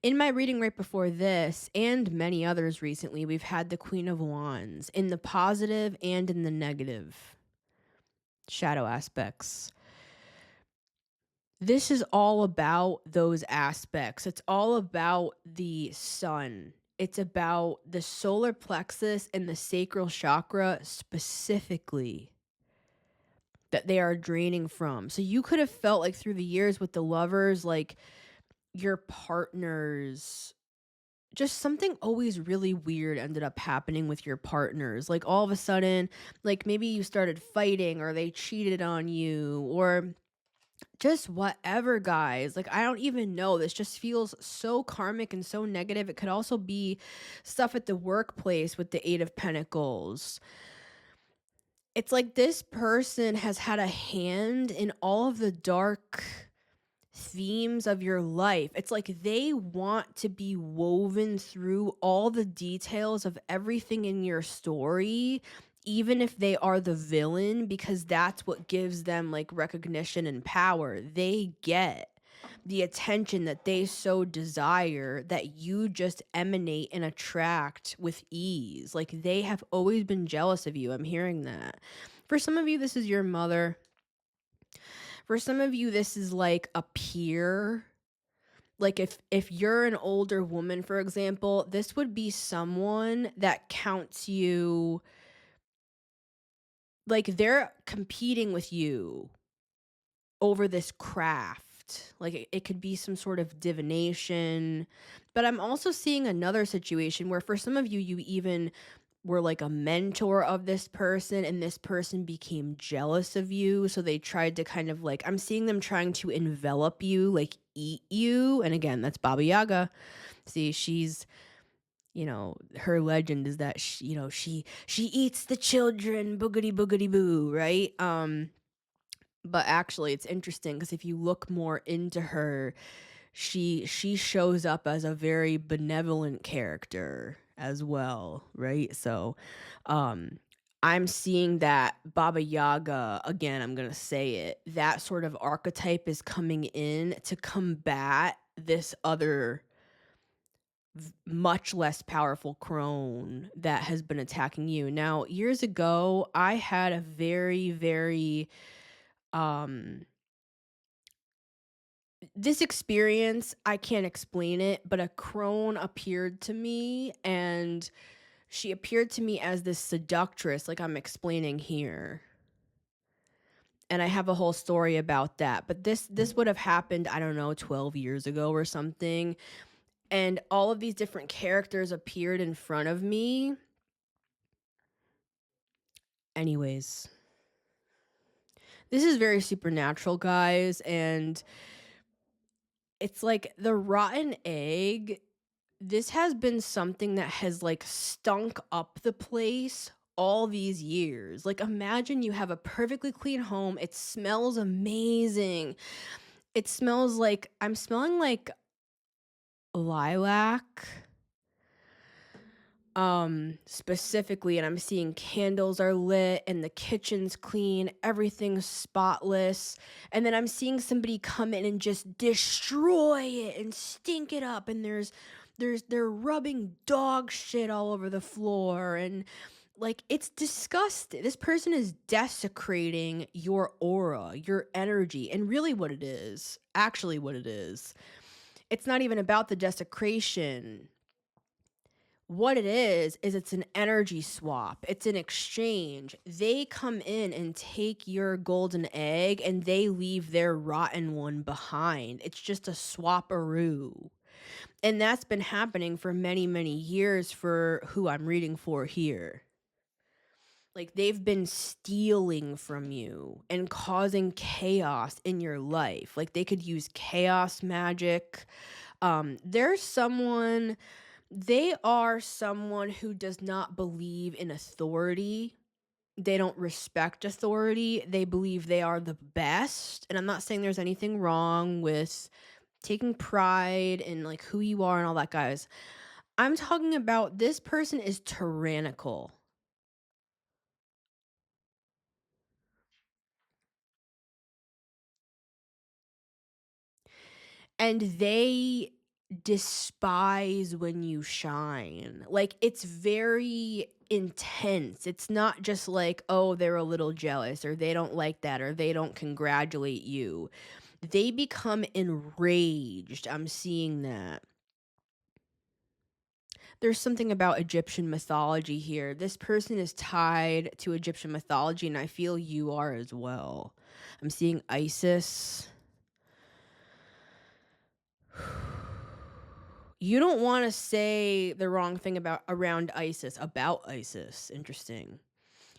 In my reading right before this, and many others recently, we've had the Queen of Wands in the positive and in the negative shadow aspects. This is all about those aspects. It's all about the sun. It's about the solar plexus and the sacral chakra specifically that they are draining from. So you could have felt like through the years with the lovers, like your partners, just something always really weird ended up happening with your partners. Like all of a sudden, like maybe you started fighting or they cheated on you or just whatever, guys. Like I don't even know. This just feels so karmic and so negative. It could also be stuff at the workplace with the 8 of Pentacles. It's like this person has had a hand in all of the dark themes of your life. It's like they want to be woven through all the details of everything in your story, even if they are the villain, because that's what gives them like recognition and power. They get the attention that they so desire, that you just emanate and attract with ease. Like they have always been jealous of you. I'm hearing that. For some of you, this is your mother. For some of you, this is like a peer. Like if you're an older woman, for example, this would be someone that counts you, like they're competing with you over this craft. Like it could be some sort of divination. But I'm also seeing another situation where for some of you, you even were like a mentor of this person and this person became jealous of you. So they tried to kind of like, I'm seeing them trying to envelop you, like eat you. And again, that's Baba Yaga. See, she's, her legend is that she eats the children, boogity boogity boo, right? But actually it's interesting because if you look more into her, she shows up as a very benevolent character as well, right? So I'm seeing that Baba Yaga, again, I'm going to say it, that sort of archetype is coming in to combat this other much less powerful crone that has been attacking you. Now, years ago, I had a very, very this experience, I can't explain it, but a crone appeared to me, and she appeared to me as this seductress, like I'm explaining here. And I have a whole story about that. But this would have happened, I don't know, 12 years ago or something. And all of these different characters appeared in front of me. Anyways, this is very supernatural, guys, and it's like the rotten egg. This has been something that has like stunk up the place all these years. Like imagine you have a perfectly clean home. It smells amazing. It smells like, I'm smelling like lilac. specifically, and I'm seeing candles are lit and the kitchen's clean, everything's spotless. And then I'm seeing somebody come in and just destroy it and stink it up, and they're rubbing dog shit all over the floor, and like it's disgusting. This person is desecrating your aura, your energy, and really actually what it is. It's not even about the desecration. What it is it's an energy swap. It's an exchange. They come in and take your golden egg and they leave their rotten one behind. It's just a swap-aroo. And that's been happening for many, many years for who I'm reading for here. Like they've been stealing from you and causing chaos in your life. Like they could use chaos magic. They are someone who does not believe in authority. They don't respect authority. They believe they are the best. And I'm not saying there's anything wrong with taking pride in like who you are and all that, guys. I'm talking about this person is tyrannical. And they despise when you shine. Like it's very intense. It's not just like, oh, they're a little jealous or they don't like that or they don't congratulate you. They become enraged. I'm seeing that. There's something about Egyptian mythology here. This person is tied to Egyptian mythology, and I feel you are as well. I'm seeing Isis. You don't want to say the wrong thing about ISIS. Interesting.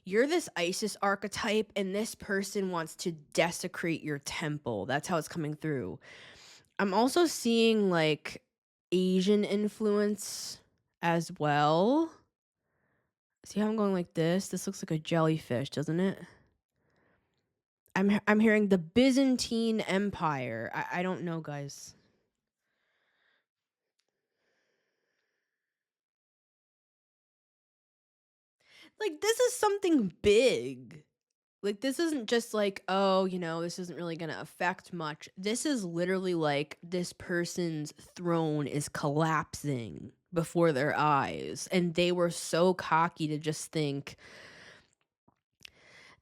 You're this Isis archetype, and this person wants to desecrate your temple. That's how it's coming through. I'm also seeing like Asian influence as well. See how I'm going like this? This looks like a jellyfish, doesn't it? I'm hearing the Byzantine Empire. I don't know, guys. Like this is something big. Like this isn't just like, oh, this isn't really going to affect much. This is literally like this person's throne is collapsing before their eyes, and they were so cocky to just think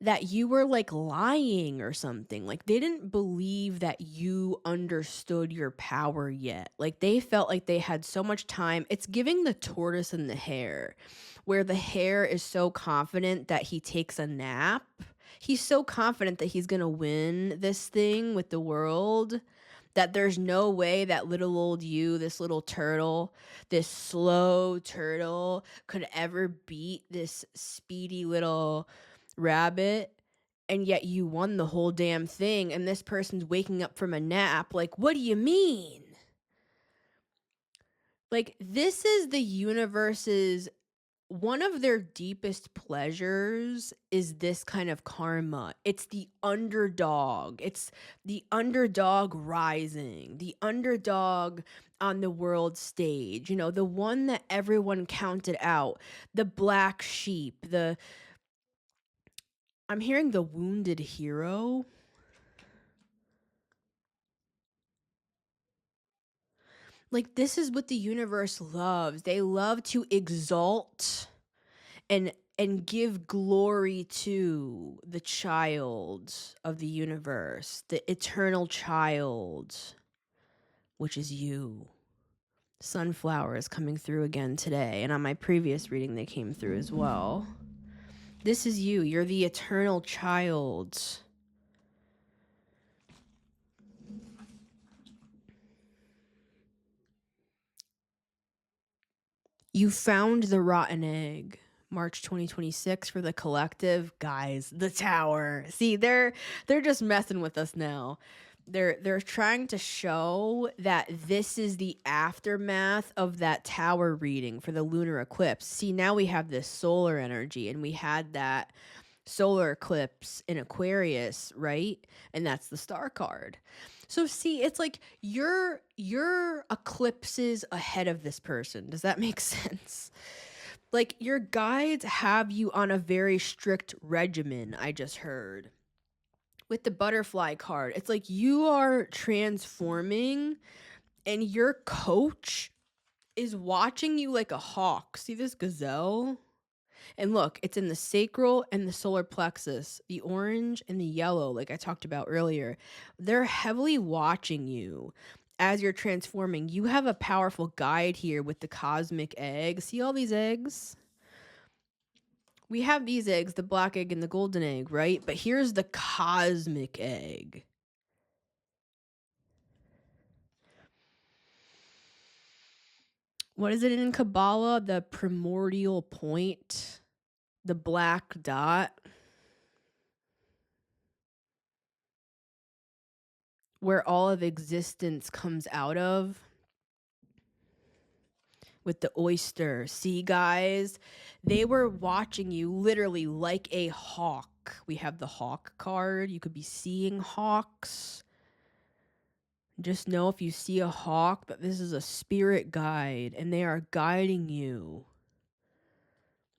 that you were like lying or something. Like they didn't believe that you understood your power yet. Like they felt like they had so much time. It's giving the tortoise and the hare, where the hare is so confident that he takes a nap. He's so confident that he's going to win this thing with the world that there's no way that little old you, this little turtle, this slow turtle, could ever beat this speedy little rabbit. And yet you won the whole damn thing, and this person's waking up from a nap like, what do you mean? Like this is the universe's one of their deepest pleasures is this kind of karma. It's the underdog. It's the underdog rising, the underdog on the world stage, the one that everyone counted out, the black sheep, I'm hearing the wounded hero. Like this is what the universe loves. They love to exalt and give glory to the child of the universe, the eternal child, which is you. Sunflower is coming through again today, and on my previous reading they came through as well. This is you. You're the eternal child. You found the rotten egg. March 2026 for the collective. Guys, the tower. See, they're just messing with us now. They're trying to show that this is the aftermath of that tower reading for the lunar eclipse. See, now we have this solar energy, and we had that solar eclipse in Aquarius, right? And that's the star card. So see, it's like your eclipses ahead of this person. Does that make sense? Like, your guides have you on a very strict regimen, I just heard. With the butterfly card, it's like you are transforming and your coach is watching you like a hawk. See this gazelle? And look, it's in the sacral and the solar plexus, the orange and the yellow, like I talked about earlier. They're heavily watching you as you're transforming. You have a powerful guide here with the cosmic egg. See all these eggs? We have these eggs, the black egg and the golden egg, right? But here's the cosmic egg. What is it in Kabbalah? The primordial point, the black dot, where all of existence comes out of. With the oyster. See, guys, they were watching you literally like a hawk. We have the hawk card. You could be seeing hawks. Just know if you see a hawk, that this is a spirit guide and they are guiding you.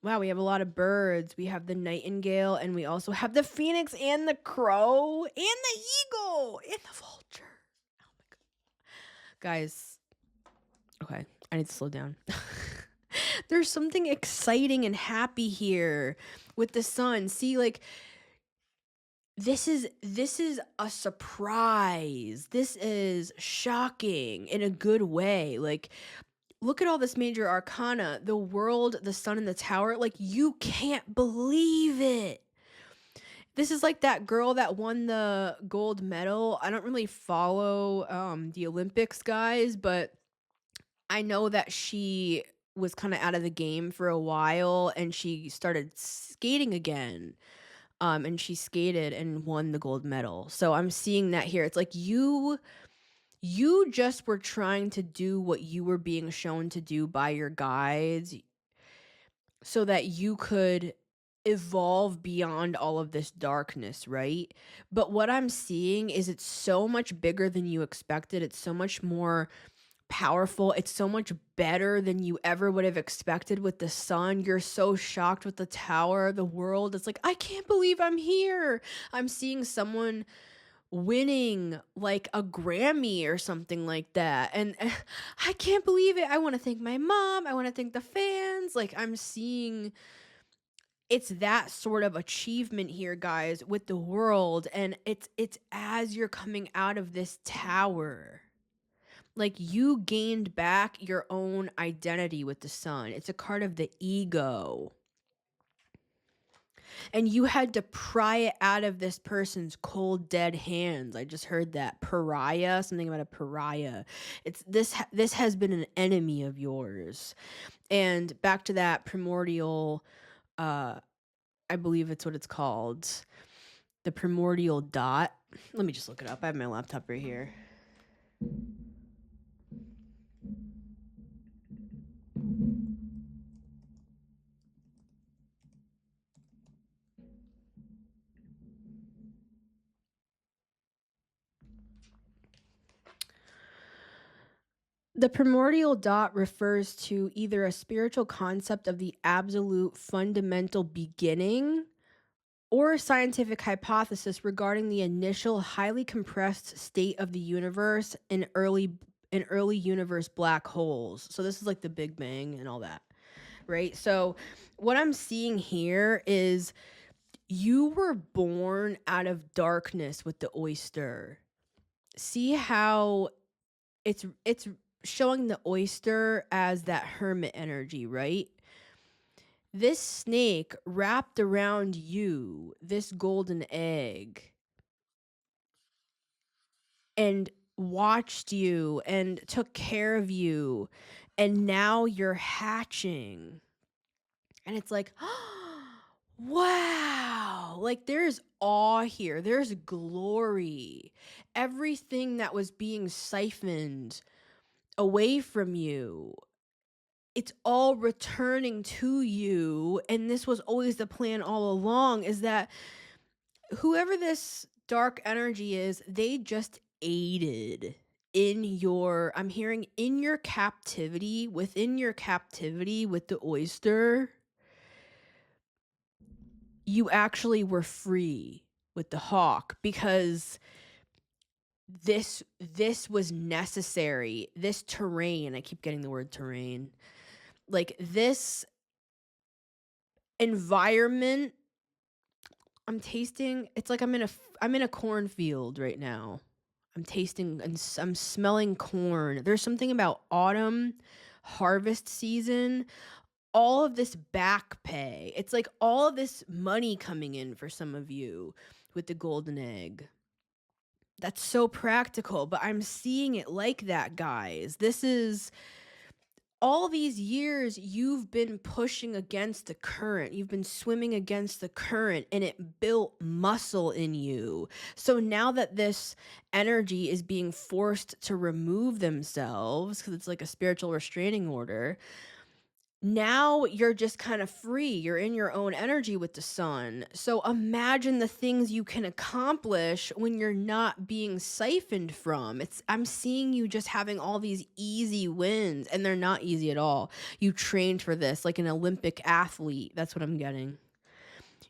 Wow, we have a lot of birds. We have the nightingale and we also have the phoenix and the crow and the eagle and the vulture. Oh my God. Guys, okay, I need to slow down. There's something exciting and happy here with the sun. See, like, this is a surprise. This is shocking in a good way. Like, look at all this major arcana, the world, the sun, and the tower. Like, you can't believe it. This is like that girl that won the gold medal. I don't really follow the Olympics, guys, but I know that she was kind of out of the game for a while and she started skating again. And she skated and won the gold medal. So I'm seeing that here. It's like you just were trying to do what you were being shown to do by your guides so that you could evolve beyond all of this darkness, right? But what I'm seeing is it's so much bigger than you expected. It's so much more powerful. It's so much better than you ever would have expected with the sun. You're so shocked with the tower, the world. It's like, I can't believe I'm here. I'm seeing someone winning like a Grammy or something like that. And I can't believe it. I want to thank my mom. I want to thank the fans. Like, I'm seeing it's that sort of achievement here, guys, with the world. And it's as you're coming out of this tower. Like, you gained back your own identity with the sun. It's a card of the ego. And you had to pry it out of this person's cold, dead hands. I just heard that. Pariah, something about a pariah. It's this has been an enemy of yours. And back to that primordial, I believe it's what it's called. The primordial dot. Let me just look it up. I have my laptop right here. The primordial dot refers to either a spiritual concept of the absolute fundamental beginning or a scientific hypothesis regarding the initial highly compressed state of the universe in early universe black holes. So this is like the Big Bang and all that, right? So what I'm seeing here is you were born out of darkness with the oyster. See how it's showing the oyster as that hermit energy, right? This snake wrapped around you, this golden egg, and watched you and took care of you, and now you're hatching. And it's like, wow, like there's awe here, there's glory. Everything that was being siphoned away from you, it's all returning to you. And this was always the plan all along, is that whoever this dark energy is, they just aided I'm hearing in your captivity, within your captivity with the oyster, you actually were free with the hawk, because this was necessary. This terrain, I keep getting the word terrain. Like this environment, it's like I'm in a cornfield right now. I'm tasting and I'm smelling corn. There's something about autumn, harvest season, all of this back pay. It's like all of this money coming in for some of you with the golden egg. That's so practical, but I'm seeing it like that, guys. This is all these years you've been pushing against the current. You've been swimming against the current, and it built muscle in you. So now that this energy is being forced to remove themselves, because it's like a spiritual restraining order, now you're just kind of free. You're in your own energy with the sun. So imagine the things you can accomplish when you're not being siphoned from. I'm seeing you just having all these easy wins, and they're not easy at all. You trained for this like an Olympic athlete. That's what I'm getting.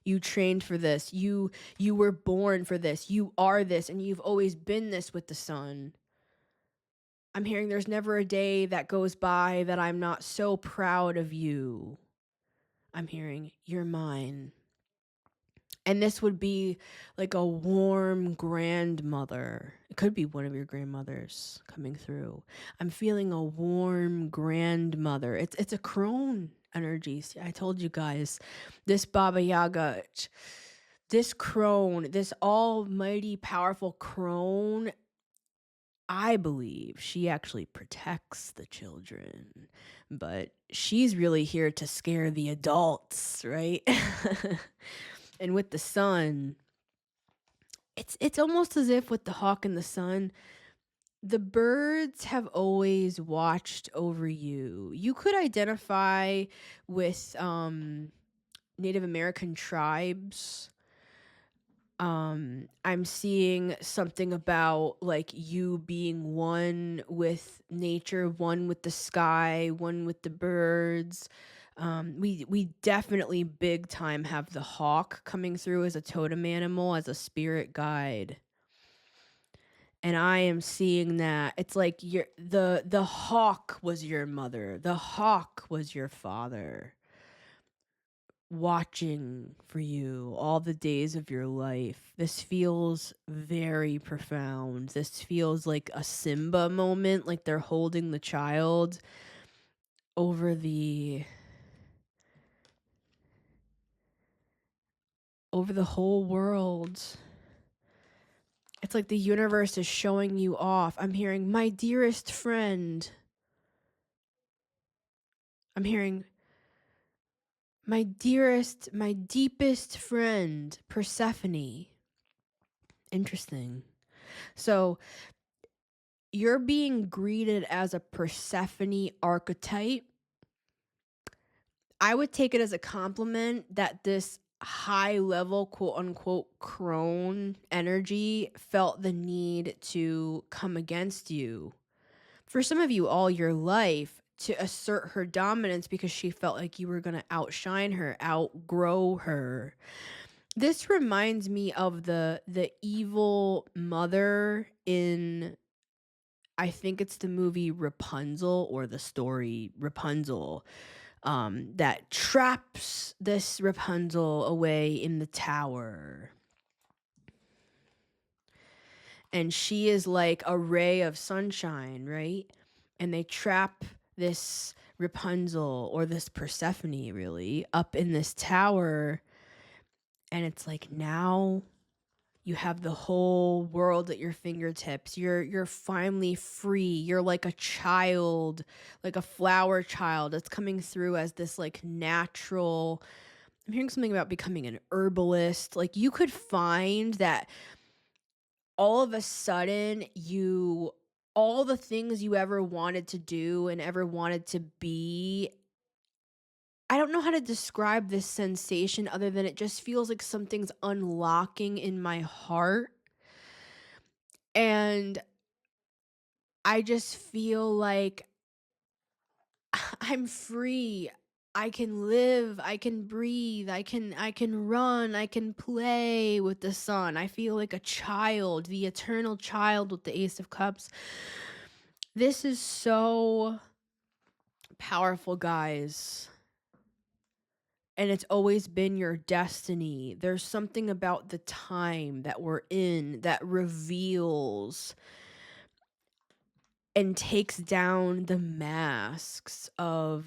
You trained for this. You were born for this. You are this, and you've always been this with the sun. I'm hearing there's never a day that goes by that I'm not so proud of you. I'm hearing you're mine. And this would be like a warm grandmother. It could be one of your grandmothers coming through. I'm feeling a warm grandmother. It's a crone energy. See, I told you guys, this Baba Yaga, this crone, this almighty powerful crone, I believe she actually protects the children, but she's really here to scare the adults, right? And with the sun, it's almost as if with the hawk and the sun, the birds have always watched over you. You could identify with Native American tribes. I'm seeing something about like you being one with nature, one with the sky, one with the birds. We definitely big time have the hawk coming through as a totem animal, as a spirit guide. And I am seeing that it's like the hawk was your mother, the hawk was your father, watching for you all the days of your life. This feels very profound. This feels like a Simba moment, like they're holding the child over the whole world. It's like the universe is showing you off. I'm hearing my dearest friend. I'm hearing my dearest, my deepest friend, Persephone. Interesting. So you're being greeted as a Persephone archetype. I would take it as a compliment that this high level, quote unquote, crone energy felt the need to come against you. For some of you, all your life, to assert her dominance because she felt like you were going to outshine her, outgrow her. This reminds me of the evil mother in, I think it's the movie Rapunzel, or the story Rapunzel, that traps this Rapunzel away in the tower. And she is like a ray of sunshine, right? And they trap this Rapunzel, or this Persephone really, up in this tower. And it's like, now you have the whole world at your fingertips. You're finally free. You're like a child, like a flower child that's coming through as this like natural. I'm hearing something about becoming an herbalist. Like you could find that all of a sudden all the things you ever wanted to do and ever wanted to be, I don't know how to describe this sensation other than it just feels like something's unlocking in my heart. And I just feel like I'm free. I can live, I can breathe, I can run, I can play with the sun. I feel like a child, the eternal child with the Ace of Cups. This is so powerful, guys. And it's always been your destiny. There's something about the time that we're in that reveals and takes down the masks of,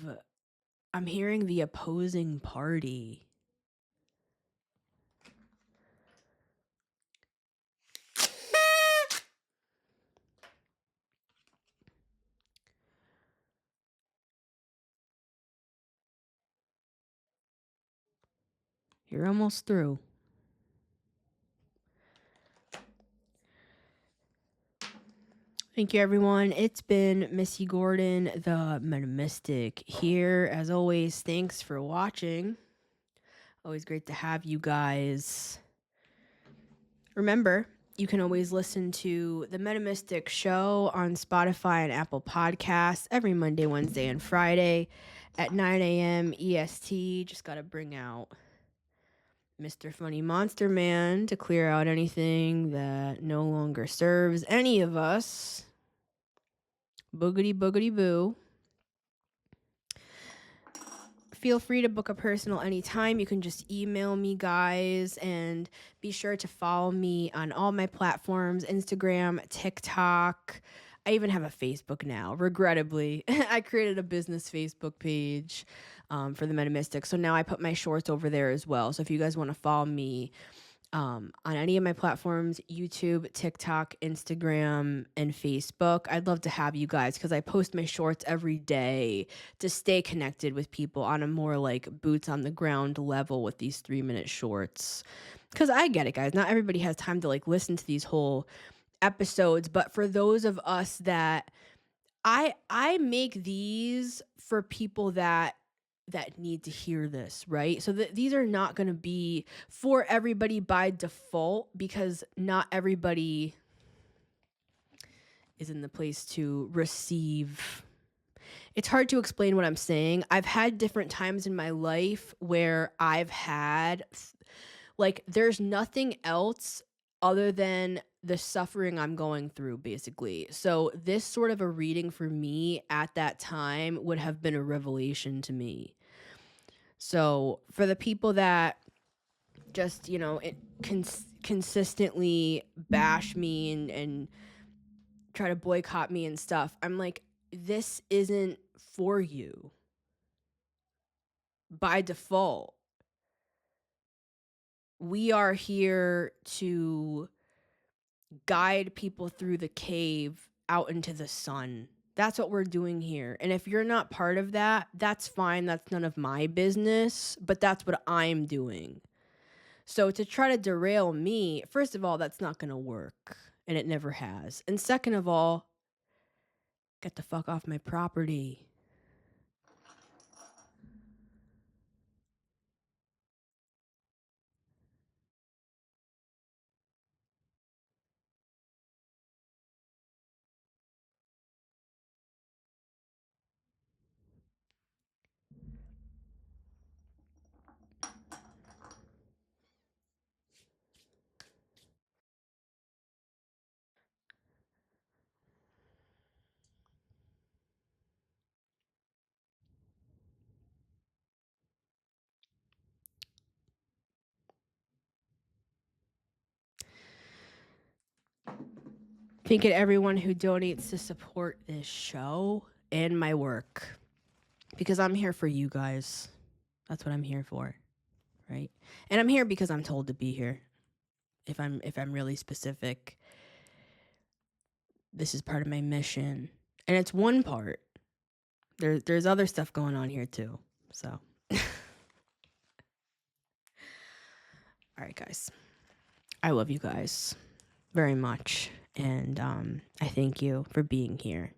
I'm hearing, the opposing party. You're almost through. Thank you, everyone. It's been Missy Gordon, the Metamystic, here. As always, thanks for watching. Always great to have you guys. Remember, you can always listen to The Metamystic Show on Spotify and Apple Podcasts every Monday, Wednesday, and Friday at 9 a.m. EST. Just got to bring out Mr. Funny Monster Man to clear out anything that no longer serves any of us. Boogity boogity boo. Feel free to book a personal anytime. You can just email me, guys, and be sure to follow me on all my platforms, Instagram, TikTok. I even have a Facebook now, regrettably. I created a business Facebook page for the Metamystic. So now I put my shorts over there as well. So if you guys want to follow me on any of my platforms, YouTube, TikTok, Instagram, and Facebook, I'd love to have you guys, because I post my shorts every day to stay connected with people on a more like boots on the ground level with these 3-minute shorts. Because I get it, guys, not everybody has time to like listen to these whole episodes, but for those of us that I make these for people that need to hear this, right? So these are not going to be for everybody by default, because not everybody is in the place to receive. It's hard to explain what I'm saying. I've had different times in my life where I've had, like, there's nothing else other than the suffering I'm going through, basically. So this sort of a reading for me at that time would have been a revelation to me. So for the people that just, consistently bash me and try to boycott me and stuff, I'm like, this isn't for you by default. We are here to guide people through the cave out into the sun. That's what we're doing here. And if you're not part of that, that's fine. That's none of my business, but that's what I'm doing. So to try to derail me, first of all, that's not going to work. And it never has. And second of all, get the fuck off my property. Thank you to everyone who donates to support this show and my work, because I'm here for you guys. That's what I'm here for, right? And I'm here because I'm told to be here. If I'm really specific, this is part of my mission, and it's one part. There's other stuff going on here too. So, all right, guys, I love you guys very much, and I thank you for being here.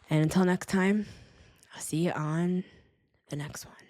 And until next time, I'll see you on the next one.